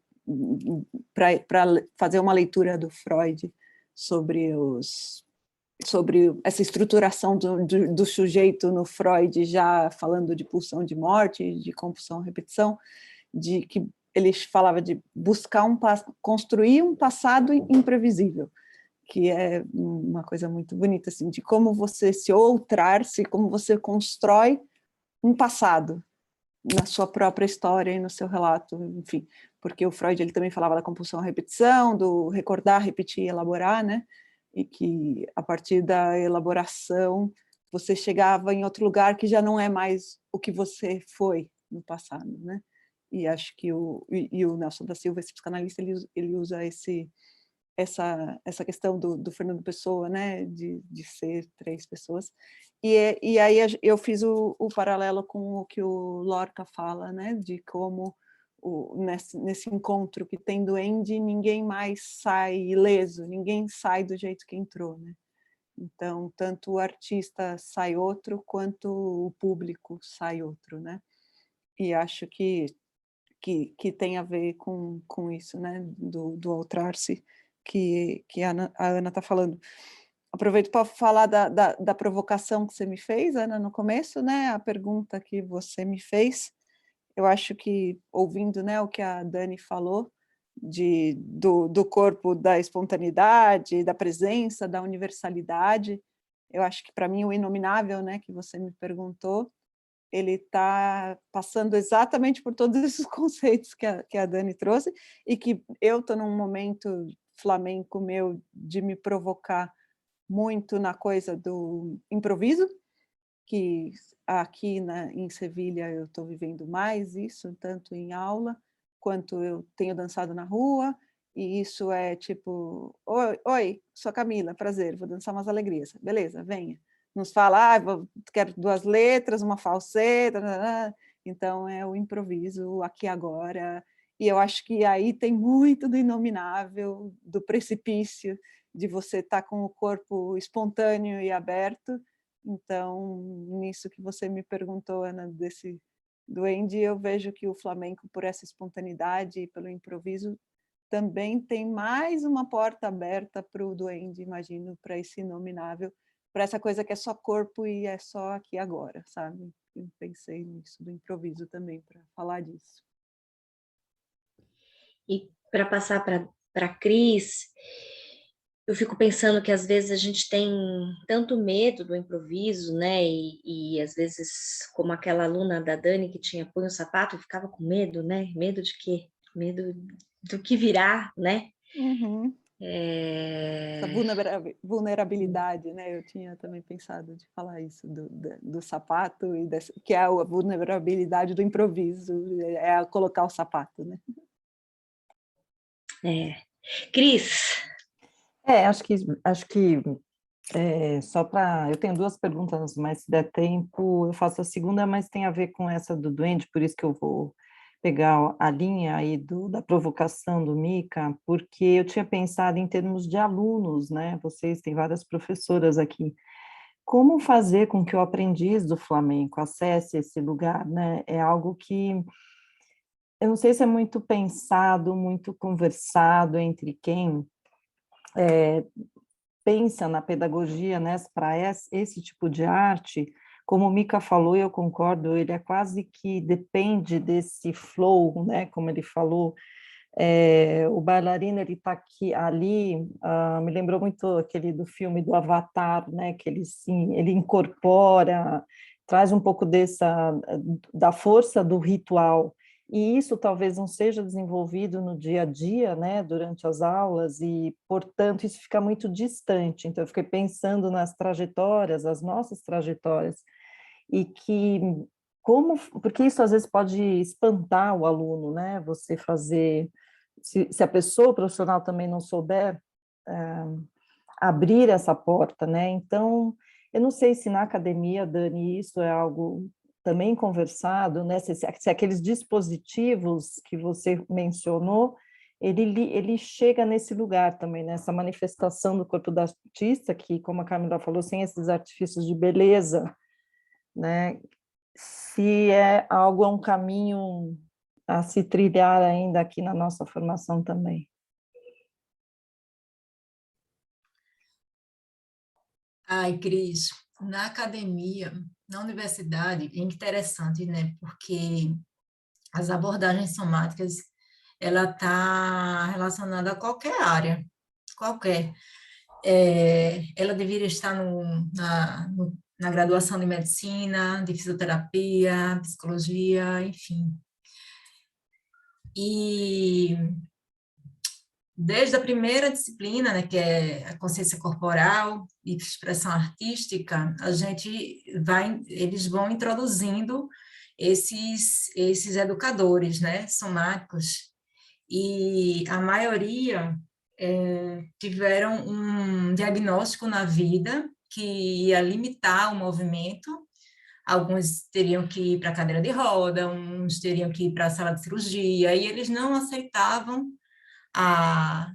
para fazer uma leitura do Freud sobre essa estruturação do sujeito no Freud, já falando de pulsão de morte, de compulsão repetição, de que ele falava de buscar construir um passado imprevisível, que é uma coisa muito bonita, assim, de como você se outrar-se, como você constrói um passado na sua própria história e no seu relato, enfim, porque o Freud ele também falava da compulsão à repetição, do recordar, repetir e elaborar, né? E que a partir da elaboração você chegava em outro lugar que já não é mais o que você foi no passado, né? E acho que o Nelson da Silva, esse psicanalista, ele usa essa questão do Fernando Pessoa, né, de ser 3 pessoas, e aí eu fiz o paralelo com o que o Lorca fala, né, de como nesse encontro que tem duende, ninguém mais sai ileso, ninguém sai do jeito que entrou, né? Então, tanto o artista sai outro, quanto o público sai outro, né? E acho que tem a ver com isso, né, do outrar-se, que a Ana está falando. Aproveito para falar da provocação que você me fez, Ana, no começo, né, a pergunta que você me fez. Eu acho que, ouvindo, né, o que a Dani falou, do corpo da espontaneidade, da presença, da universalidade, eu acho que, para mim, o inominável, né, que você me perguntou, ele está passando exatamente por todos esses conceitos que a Dani trouxe, e que eu estou num momento flamenco meu de me provocar muito na coisa do improviso, que aqui em Sevilha eu estou vivendo mais isso, tanto em aula, quanto eu tenho dançado na rua, e isso é tipo, oi, sou a Camila, prazer, vou dançar umas alegrias. Beleza, venha. Nos fala, quero 2 letras, uma falseta, então é o improviso aqui agora, e eu acho que aí tem muito do inominável, do precipício, de você estar com o corpo espontâneo e aberto. Então, nisso que você me perguntou, Ana, desse duende, eu vejo que o flamenco, por essa espontaneidade e pelo improviso, também tem mais uma porta aberta para o duende, imagino, para esse inominável, para essa coisa que é só corpo e é só aqui agora, sabe? Eu pensei nisso do improviso também, para falar disso. E para passar para a Cris, eu fico pensando que às vezes a gente tem tanto medo do improviso, né? E às vezes, como aquela aluna da Dani que tinha põe o sapato e ficava com medo, né? Medo de quê? Medo do que virá, né? Uhum. Essa vulnerabilidade, né? Eu tinha também pensado de falar isso do sapato, e que é a vulnerabilidade do improviso, é colocar o sapato, né? Cris? Acho que só para... Eu tenho 2 perguntas, mas se der tempo eu faço a segunda, mas tem a ver com essa do duende, por isso que eu vou pegar a linha aí da provocação do Mica, porque eu tinha pensado em termos de alunos, né? Vocês têm várias professoras aqui. Como fazer com que o aprendiz do flamenco acesse esse lugar, né? É algo que eu não sei se é muito pensado, muito conversado entre quem pensa na pedagogia, né, para esse tipo de arte. Como o Mica falou, e eu concordo, ele é quase que depende desse flow, né, como ele falou. O bailarino, ele está aqui, ali, me lembrou muito aquele do filme do Avatar, né, que ele incorpora, traz um pouco da força do ritual, e isso talvez não seja desenvolvido no dia a dia, né, durante as aulas, e, portanto, isso fica muito distante. Então, eu fiquei pensando nas trajetórias, as nossas trajetórias, e que porque isso às vezes pode espantar o aluno, né, você fazer, se a pessoa, o profissional também não souber abrir essa porta, né, então, eu não sei se na academia, Dani, isso é algo também conversado, né, se aqueles dispositivos que você mencionou, ele chega nesse lugar também, nessa manifestação do corpo do artista, que, como a Camila falou, sem esses artifícios de beleza, né, se é um caminho a se trilhar ainda aqui na nossa formação também. Ai, Cris, na academia, na universidade, é interessante, né? Porque as abordagens somáticas, ela está relacionada a qualquer área, qualquer. Ela deveria estar na graduação de medicina, de fisioterapia, psicologia, enfim. E desde a primeira disciplina, né, que é a consciência corporal e expressão artística, eles vão introduzindo esses educadores, né, somáticos, e a maioria tiveram um diagnóstico na vida que ia limitar o movimento. Alguns teriam que ir para a cadeira de roda, uns teriam que ir para a sala de cirurgia, e eles não aceitavam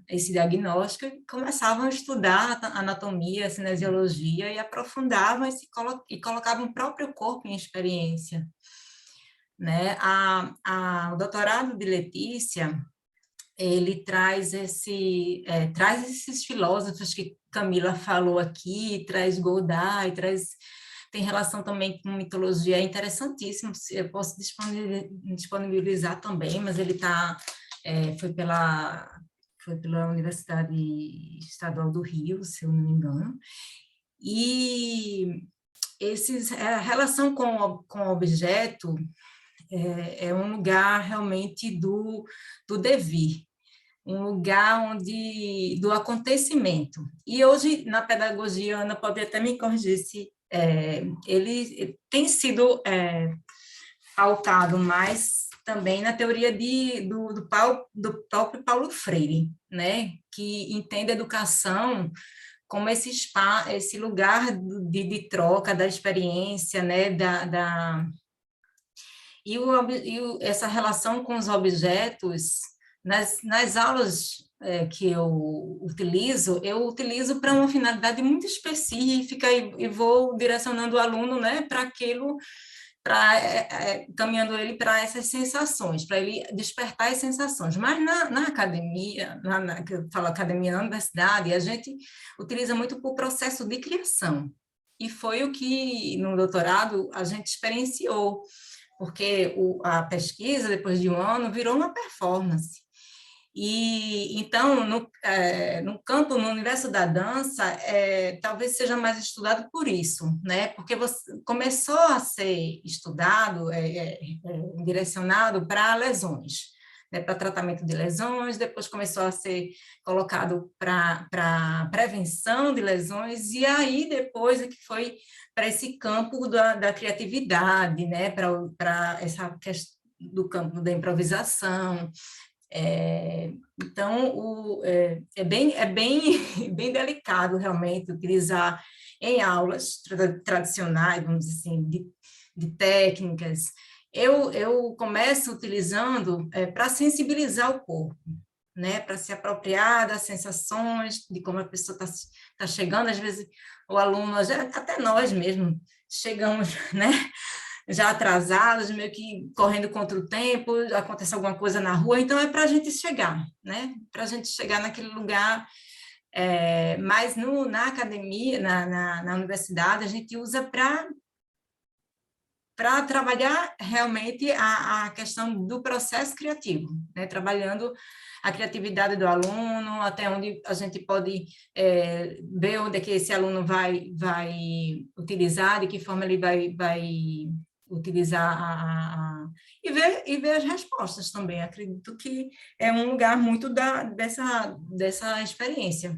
esse diagnóstico e começavam a estudar anatomia, cinesiologia e aprofundavam e colocavam o próprio corpo em experiência, né? O doutorado de Letícia, ele traz esses filósofos que Camila falou aqui, traz Godard, tem relação também com mitologia, é interessantíssimo, eu posso disponibilizar também, mas ele foi pela Universidade Estadual do Rio, se eu não me engano, e a relação com o objeto é um lugar realmente do devir, um lugar do acontecimento. E hoje, na pedagogia, Ana pode até me corrigir se ele tem sido pautado mais também na teoria do próprio Paulo Freire, né? Que entende a educação como esse lugar de troca da experiência, né? Essa relação com os objetos, nas aulas que eu utilizo para uma finalidade muito específica e vou direcionando o aluno, né, para aquilo, caminhando ele para essas sensações, para ele despertar as sensações. Mas na academia, que eu falo academia na universidade, a gente utiliza muito por processo de criação. E foi o que, no doutorado, a gente experienciou, porque a pesquisa, depois de um ano, virou uma performance. E então, no campo, no universo da dança, talvez seja mais estudado por isso, né? Porque começou a ser estudado, direcionado para lesões, né? Para tratamento de lesões, depois começou a ser colocado para prevenção de lesões, e aí depois é que foi para esse campo da criatividade, né? Para essa questão do campo da improvisação. Então, bem delicado, realmente, utilizar em aulas tradicionais, vamos dizer assim, de técnicas. Eu começo utilizando para sensibilizar o corpo, né? Para se apropriar das sensações, de como a pessoa está chegando. Às vezes, o aluno, até nós mesmos, chegamos, né? Já atrasados, meio que correndo contra o tempo, acontece alguma coisa na rua, então é para a gente chegar, né? Para a gente chegar naquele lugar. Mas na academia, na universidade, a gente usa para trabalhar realmente a questão do processo criativo, né? Trabalhando a criatividade do aluno, até onde a gente pode ver onde é que esse aluno vai utilizar, de que forma ele vai utilizar e ver as respostas também. Acredito que é um lugar muito dessa experiência,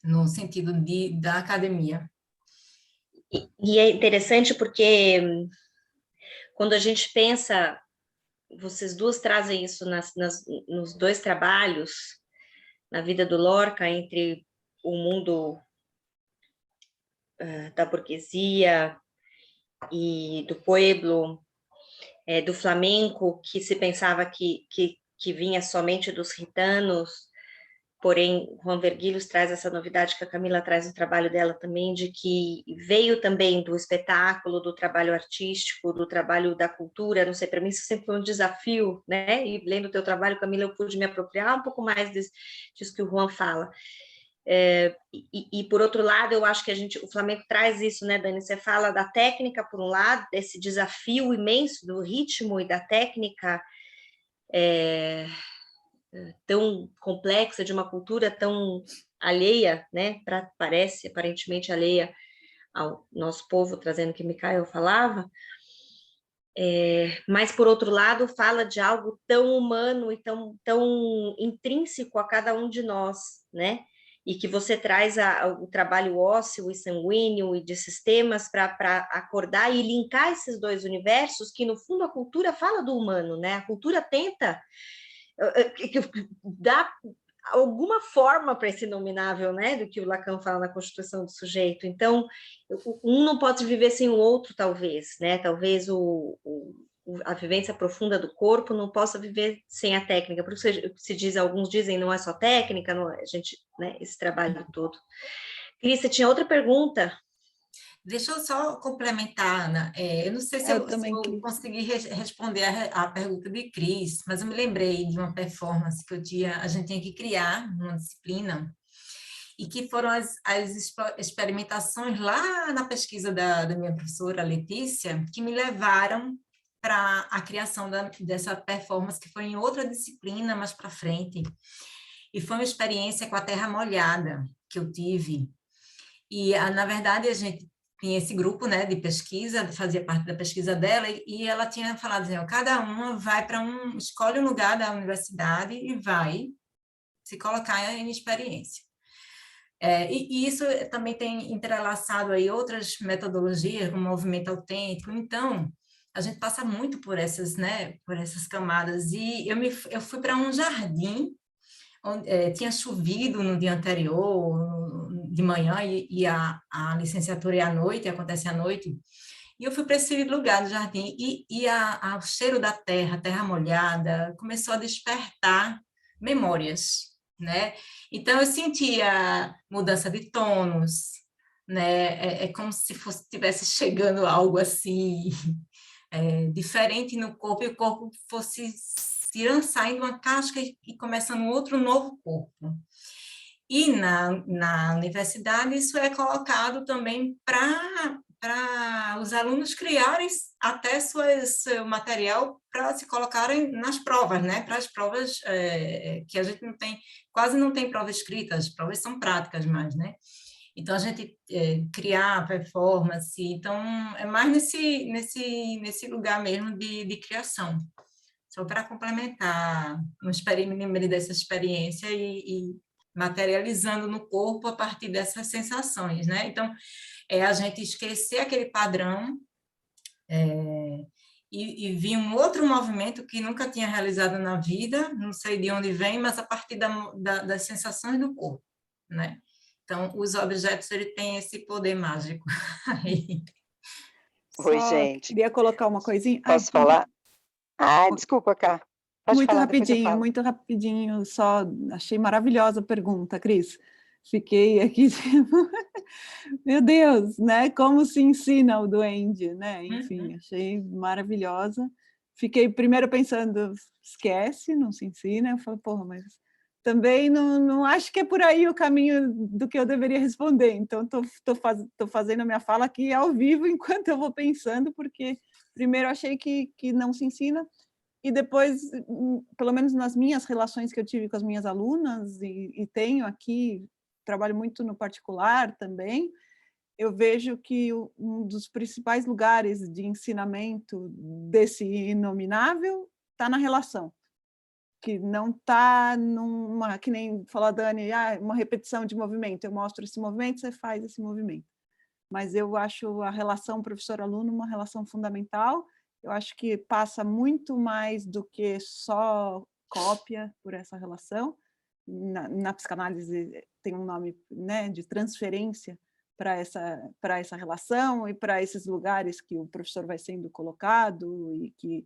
no sentido da academia. E é interessante porque quando a gente pensa, vocês duas trazem isso nos dois trabalhos, na vida do Lorca, entre o mundo da burguesia e do pueblo, do flamenco, que se pensava que vinha somente dos gitanos, porém, Juan Verguilhos traz essa novidade que a Camila traz no trabalho dela também, de que veio também do espetáculo, do trabalho artístico, do trabalho da cultura, não sei, para mim isso sempre foi um desafio, né? E lendo o teu trabalho, Camila, eu pude me apropriar um pouco mais disso que o Juan fala. E por outro lado, eu acho que o Flamengo traz isso, né, Dani? Você fala da técnica, por um lado, desse desafio imenso do ritmo e da técnica tão complexa, de uma cultura tão alheia, né? Parece aparentemente alheia ao nosso povo, trazendo o que Micael falava. Mas, por outro lado, fala de algo tão humano e tão intrínseco a cada um de nós, né? E que você traz o trabalho ósseo e sanguíneo e de sistemas para acordar e linkar esses dois universos, que, no fundo, a cultura fala do humano, né? A cultura tenta dar alguma forma para esse inominável, né? Do que o Lacan fala na Constituição do Sujeito. Então, um não pode viver sem o outro, talvez, né? Talvez a vivência profunda do corpo não possa viver sem a técnica. Por isso se diz, alguns dizem, não é só técnica, não é, gente, né, esse trabalho todo. Cris, você tinha outra pergunta? Deixa eu só complementar, Ana. Eu não sei se eu consegui responder a pergunta de Cris, mas eu me lembrei de uma performance que a gente tinha que criar numa disciplina, e que foram as experimentações lá na pesquisa da minha professora Letícia, que me levaram para a criação dessa performance, que foi em outra disciplina mais para frente. E foi uma experiência com a terra molhada que eu tive. E, na verdade, a gente tinha esse grupo, né, de pesquisa, fazia parte da pesquisa dela, e ela tinha falado assim, ó, cada uma vai para escolhe um lugar da universidade e vai se colocar em experiência. E isso também tem entrelaçado aí outras metodologias, como o movimento autêntico. Então, a gente passa muito por essas, né, por essas camadas. E eu fui para um jardim, onde tinha chovido no dia anterior, de manhã, e a licenciatura é à noite, acontece à noite. E eu fui para esse lugar do jardim, o cheiro da terra molhada, começou a despertar memórias, né? Então, eu sentia mudança de tônus, né? É como se estivesse chegando algo assim, diferente no corpo, e o corpo fosse saindo uma casca e começando outro novo corpo. E na universidade, isso é colocado também para os alunos criarem até seu material para se colocarem nas provas, né? Para as provas que a gente não tem, quase não tem prova escrita, as provas são práticas mais, né? Então, a gente criar performance, então, é mais nesse lugar mesmo de criação. Só para complementar, dessa experiência e materializando no corpo a partir dessas sensações, né? Então, a gente esquecer aquele padrão e vir um outro movimento que nunca tinha realizado na vida, não sei de onde vem, mas a partir das sensações do corpo, né? Então, os objetos, ele têm esse poder mágico. Oi, Só gente. queria colocar uma coisinha. Posso falar? Desculpa, Cá. Pode Muito falar, depois eu falo. muito rapidinho, só achei maravilhosa a pergunta, Cris. Fiquei aqui, tipo, meu Deus, né? Como se ensina o duende, né? Enfim, achei maravilhosa. Fiquei primeiro pensando, esquece, não se ensina. Eu falei, porra, mas também não acho que é por aí o caminho do que eu deveria responder. Então, tô fazendo a minha fala aqui ao vivo enquanto eu vou pensando, porque primeiro achei que não se ensina, e depois, pelo menos nas minhas relações que eu tive com as minhas alunas, e tenho aqui, trabalho muito no particular também, eu vejo que um dos principais lugares de ensinamento desse inominável está na relação, que não está numa, que nem falou a Dani, uma repetição de movimento, eu mostro esse movimento, você faz esse movimento. Mas eu acho a relação professor-aluno uma relação fundamental. Eu acho que passa muito mais do que só cópia por essa relação. Na psicanálise tem um nome, né, de transferência para essa relação e para esses lugares que o professor vai sendo colocado, e que,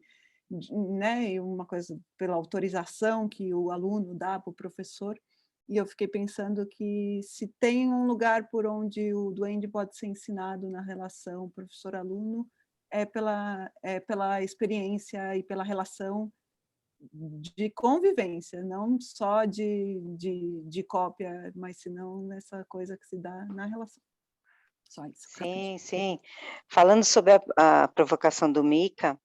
né, e uma coisa pela autorização que o aluno dá para o professor. E eu fiquei pensando que se tem um lugar por onde o duende pode ser ensinado na relação professor-aluno, é pela experiência e pela relação de convivência, não só de cópia, mas senão nessa coisa que se dá na relação. Só isso. Sim, sim. Falando sobre a provocação do Mika,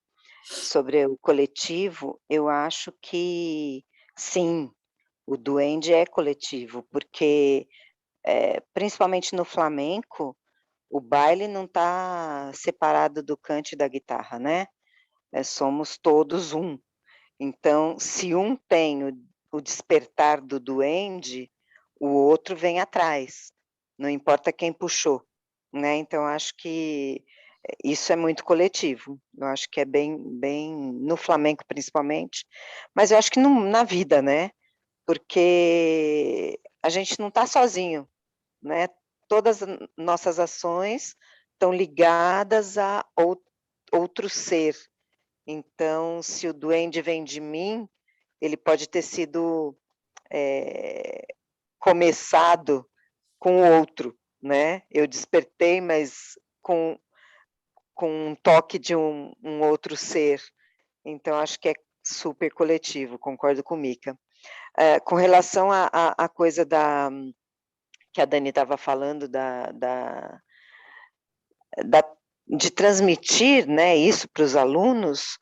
sobre o coletivo, eu acho que sim, o duende é coletivo, porque principalmente no flamenco, o baile não está separado do cante da guitarra, né? Somos todos um. Então, se um tem o despertar do duende, o outro vem atrás, não importa quem puxou, né? Então, acho que isso é muito coletivo, eu acho que é bem no flamenco principalmente, mas eu acho que na vida, né? Porque a gente não está sozinho, né? Todas as nossas ações estão ligadas a outro ser. Então, se o duende vem de mim, ele pode ter sido começado com o outro, né? Eu despertei, mas com um toque de um outro ser. Então, acho que é super coletivo, concordo com Mika. Com relação à coisa que a Dani estava falando, de transmitir, né, isso para os alunos,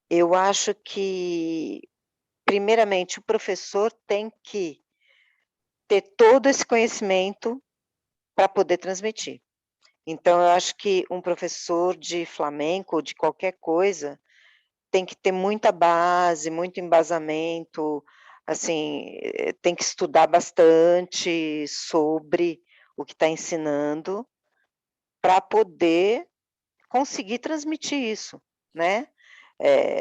eu acho que, primeiramente, o professor tem que ter todo esse conhecimento para poder transmitir. Então, eu acho que um professor de flamenco, de qualquer coisa, tem que ter muita base, muito embasamento, assim, tem que estudar bastante sobre o que está ensinando, para poder conseguir transmitir isso, né.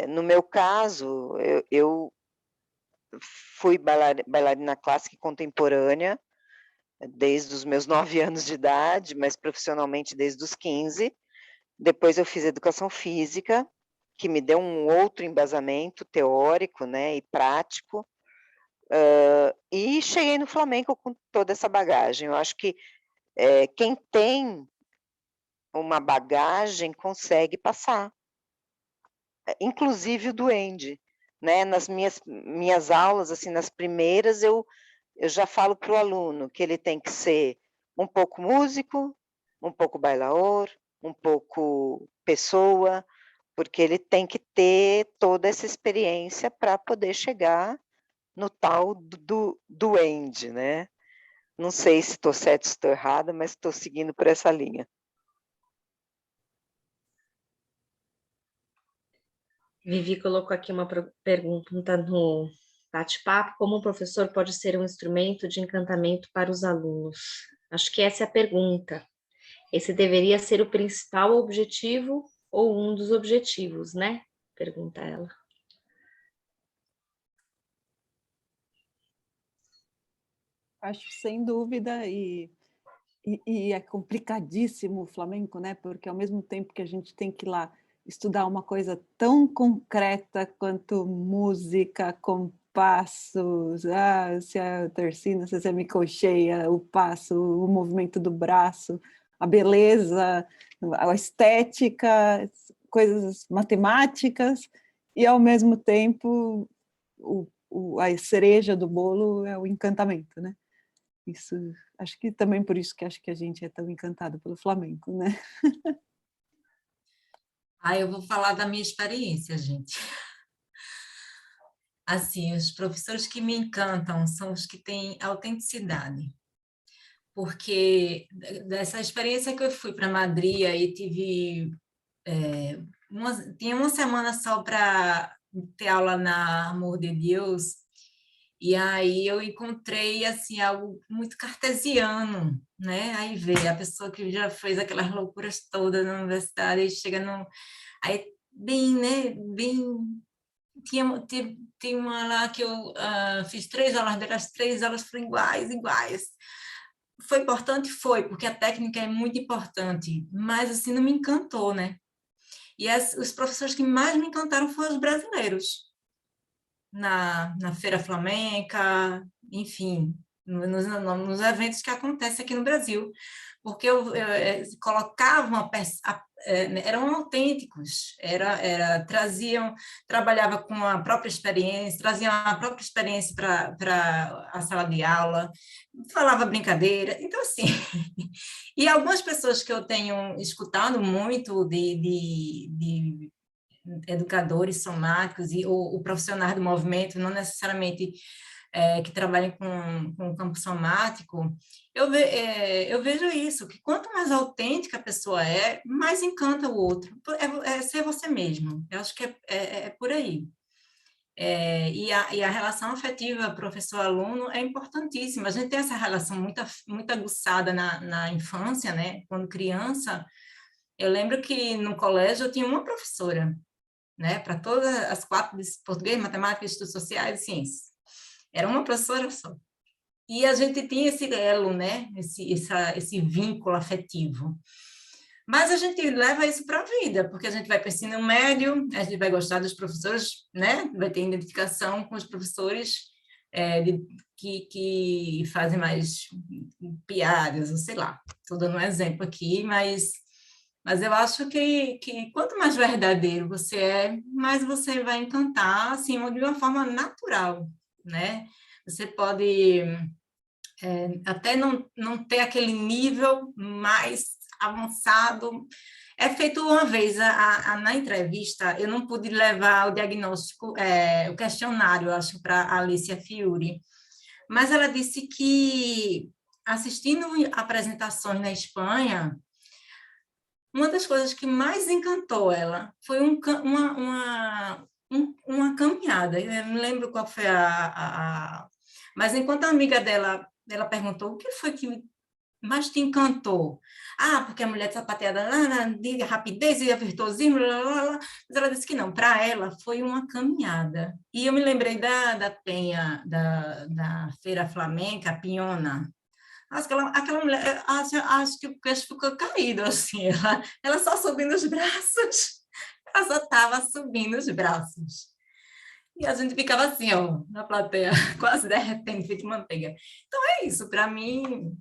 No meu caso, eu fui bailarina clássica e contemporânea, desde os meus 9 anos de idade, mas profissionalmente desde os 15. Depois eu fiz educação física, que me deu um outro embasamento teórico, né, e prático, e cheguei no flamenco com toda essa bagagem. Eu acho que, quem tem uma bagagem consegue passar, inclusive o duende, né. Nas minhas aulas, assim, nas primeiras, eu já falo para o aluno que ele tem que ser um pouco músico, um pouco bailaor, um pouco pessoa, porque ele tem que ter toda essa experiência para poder chegar no tal do duende, né. Não sei se estou certa, se estou errada, mas estou seguindo por essa linha. Vivi colocou aqui uma pergunta no bate-papo: como o professor pode ser um instrumento de encantamento para os alunos? Acho que essa é a pergunta. Esse deveria ser o principal objetivo ou um dos objetivos, né? Pergunta ela. Acho sem dúvida, e é complicadíssimo o flamenco, né? Porque ao mesmo tempo que a gente tem que ir lá estudar uma coisa tão concreta quanto música, compassos, se é tercina, se é semicolcheia, o passo, o movimento do braço, a beleza, a estética, coisas matemáticas, e ao mesmo tempo a cereja do bolo é o encantamento, né? Isso, acho que também por isso que acho que a gente é tão encantado pelo flamenco, né? Eu vou falar da minha experiência, gente. Assim, os professores que me encantam são os que têm autenticidade, porque dessa experiência que eu fui para Madrid e tive tinha uma semana só para ter aula na Amor de Deus, e aí eu encontrei assim algo muito cartesiano, né? Aí vê a pessoa que já fez aquelas loucuras todas na universidade e chega no aí bem, né? Bem tinha uma lá que eu fiz 3 aulas dela, as 3 aulas foram iguais, iguais. Foi importante? Foi, porque a técnica é muito importante, mas assim não me encantou, né? E os professores que mais me encantaram foram os brasileiros, na Feira Flamenca, enfim, nos eventos que acontecem aqui no Brasil, porque colocavam, eram autênticos, trabalhava com a própria experiência, traziam a própria experiência para a sala de aula, falava brincadeira, então assim, e algumas pessoas que eu tenho escutado muito de educadores somáticos ou profissionais do movimento, não necessariamente que trabalhem com o campo somático, eu vejo isso, que quanto mais autêntica a pessoa é, mais encanta o outro. É ser você mesmo. Eu acho que é por aí. E a relação afetiva professor-aluno é importantíssima. A gente tem essa relação muito aguçada na infância, né? Quando criança, eu lembro que no colégio eu tinha uma professora, né, para todas as 4, português, matemática, estudos sociais e ciências. Era uma professora só. E a gente tinha esse elo, né, esse vínculo afetivo. Mas a gente leva isso para a vida, porque a gente vai para o ensino médio, a gente vai gostar dos professores, né, vai ter identificação com os professores que fazem mais piadas, ou sei lá, estou dando um exemplo aqui, mas eu acho que quanto mais verdadeiro você é, mais você vai encantar, assim, de uma forma natural, né? Você pode até não ter aquele nível mais avançado. É feito uma vez, na entrevista, eu não pude levar o diagnóstico, o questionário, acho, para a Alicia Fiori, mas ela disse que, assistindo apresentações na Espanha, uma das coisas que mais encantou ela foi uma caminhada. Eu não lembro qual foi mas enquanto a amiga dela, ela perguntou o que foi que mais te encantou? Ah, porque a mulher sapateada lá, de rapidez e a virtuosismo, blá, blá, blá. Mas ela disse que não, para ela foi uma caminhada. E eu me lembrei da Penha, da Feira Flamenca, a Pinhona. Aquela mulher, acho que o queixo ficou caído, assim, ela só subindo os braços, ela só estava subindo os braços. E a gente ficava assim, ó, na plateia, quase derretendo, feito manteiga. Então é isso, para mim,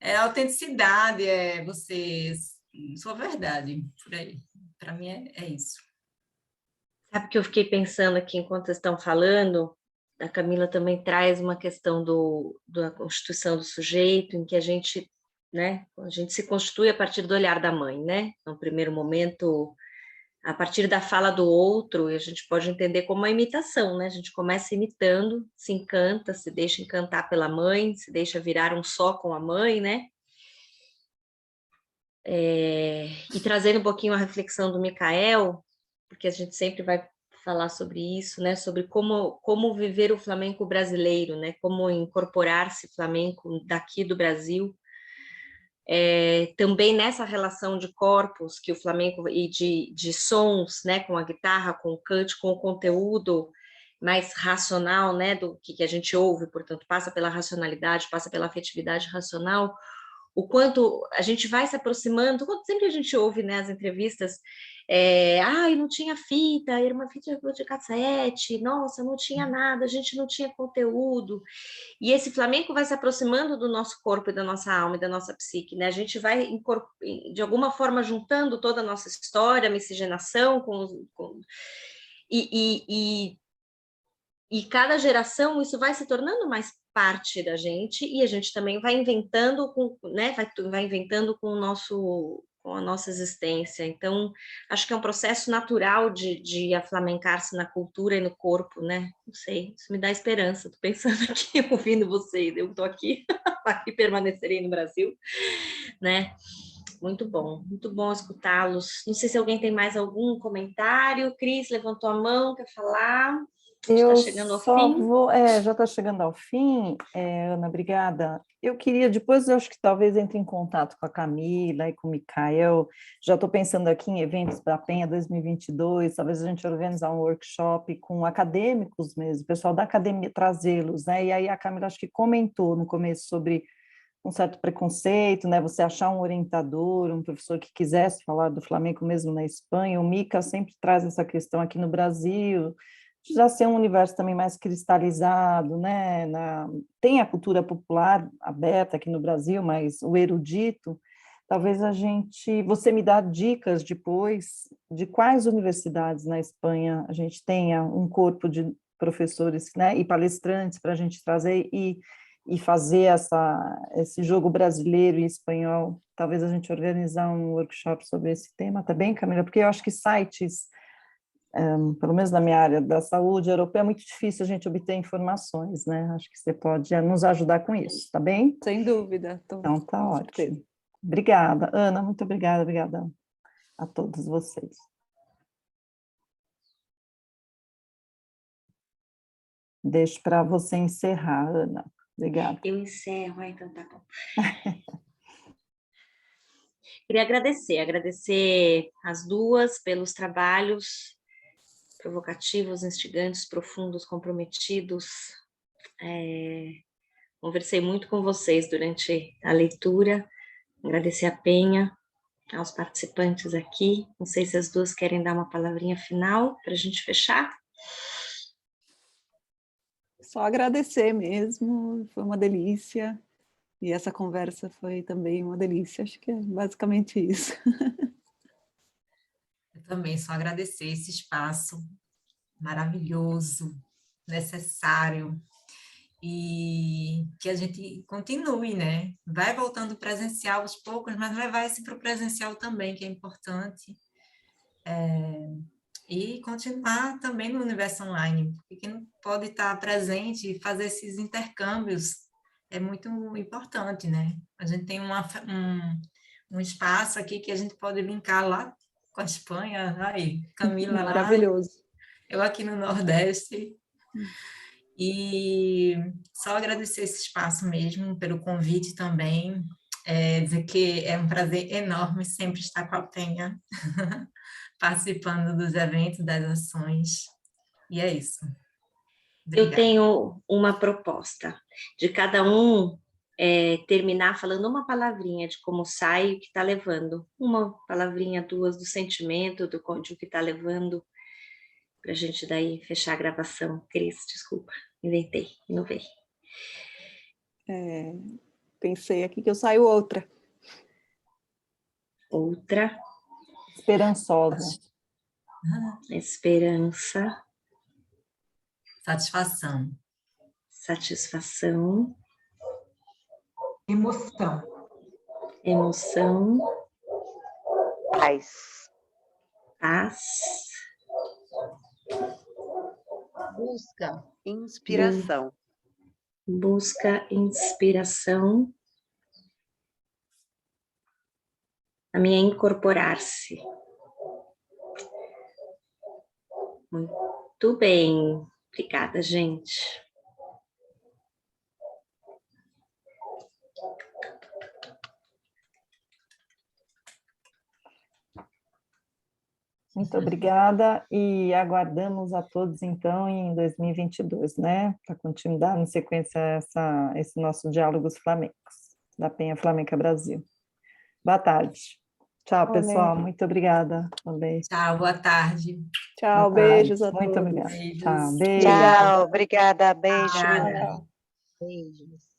é autenticidade, é você, sua verdade, por aí. Para mim é isso. Sabe que eu fiquei pensando aqui enquanto vocês estão falando? A Camila também traz uma questão da constituição do sujeito, em que a gente se constitui a partir do olhar da mãe, né? No primeiro momento, a partir da fala do outro, a gente pode entender como uma imitação, né? A gente começa imitando, se encanta, se deixa encantar pela mãe, se deixa virar um só com a mãe, né? E trazendo um pouquinho a reflexão do Micael, porque a gente sempre vai falar sobre isso, né? Sobre como viver o flamenco brasileiro, né? Como incorporar-se flamenco daqui do Brasil. Também nessa relação de corpos que o flamenco e de sons, né? Com a guitarra, com o cante, com o conteúdo mais racional, né? Do que a gente ouve, portanto, passa pela racionalidade, passa pela afetividade racional. O quanto a gente vai se aproximando, sempre a gente ouve, né, as entrevistas, não tinha fita, era uma fita de cassete, nossa, não tinha nada, a gente não tinha conteúdo, e esse flamenco vai se aproximando do nosso corpo e da nossa alma e da nossa psique, né, a gente vai, de alguma forma, juntando toda a nossa história, a miscigenação, e cada geração isso vai se tornando mais parte da gente, e a gente também vai inventando vai inventando com a nossa existência. Então, acho que é um processo natural de aflamencar-se na cultura e no corpo, né? Não sei, isso me dá esperança. Estou pensando aqui, ouvindo vocês, eu estou aqui, aqui permanecerei no Brasil, né? Muito bom escutá-los. Não sei se alguém tem mais algum comentário. Cris levantou a mão, quer falar? Eu Está chegando ao só fim. vou, já está chegando ao fim, Ana, obrigada. Eu queria, depois eu acho que talvez entre em contato com a Camila e com o Micael, já estou pensando aqui em eventos para a Penha 2022, talvez a gente organizar um workshop com acadêmicos mesmo, o pessoal da academia, trazê-los, né? E aí a Camila acho que comentou no começo sobre um certo preconceito, né? Você achar um orientador, um professor que quisesse falar do flamenco mesmo na Espanha, o Mica sempre traz essa questão aqui no Brasil, já ser um universo também mais cristalizado, né? Tem a cultura popular aberta aqui no Brasil, mas o erudito, talvez você me dá dicas depois de quais universidades na Espanha a gente tenha um corpo de professores, né? E palestrantes para a gente trazer e fazer esse jogo brasileiro e espanhol. Talvez a gente organizar um workshop sobre esse tema, tá bem, Camila? Porque eu acho que sites, pelo menos na minha área da saúde europeia, é muito difícil a gente obter informações, né? Acho que você pode nos ajudar com isso, tá bem? Sem dúvida. Então, tá ótimo. Obrigada, Ana, muito obrigada a todos vocês. Deixo para você encerrar, Ana. Obrigada. Eu encerro, então tá bom. Queria agradecer as duas pelos trabalhos provocativos, instigantes, profundos, comprometidos. Conversei muito com vocês durante a leitura. Agradecer a Penha, aos participantes aqui. Não sei se as duas querem dar uma palavrinha final para a gente fechar. Só agradecer mesmo, foi uma delícia. E essa conversa foi também uma delícia, acho que é basicamente isso. Eu também só agradecer esse espaço maravilhoso, necessário, e que a gente continue, né? Vai voltando presencial aos poucos, mas levar esse para o presencial também, que é importante. E continuar também no universo online, porque quem não pode estar presente e fazer esses intercâmbios é muito importante, né? A gente tem um espaço aqui que a gente pode linkar lá com a Espanha, aí, Camila lá, Maravilhoso. eu aqui no Nordeste. E só agradecer esse espaço mesmo, pelo convite também, dizer que é um prazer enorme sempre estar com a Penha, participando dos eventos, das ações, e é isso. Eu Obrigada. tenho uma proposta de cada um terminar falando uma palavrinha de como sai, o que está levando. Uma palavrinha, duas do sentimento, de o que está levando, para a gente daí fechar a gravação. Cris, desculpa, inventei, inovei. Pensei aqui que eu saio outra. Outra. Esperançosa. Esperança. Satisfação. Satisfação. Emoção. Emoção. Paz. Paz. Busca. Inspiração. Busca, inspiração. A minha incorporar-se. Muito bem. Obrigada, gente. Muito obrigada e aguardamos a todos, então, em 2022, né? Para continuar em sequência esse nosso Diálogos Flamencos, da Penha Flamenca Brasil. Boa tarde. Tchau, pessoal. Muito obrigada. Um beijo. Tchau, boa tarde. Tchau, Boa tarde. beijos a Muito todos. obrigada. Beijos. Tchau, beijo. Tchau, obrigada, beijo. Obrigada. Beijos.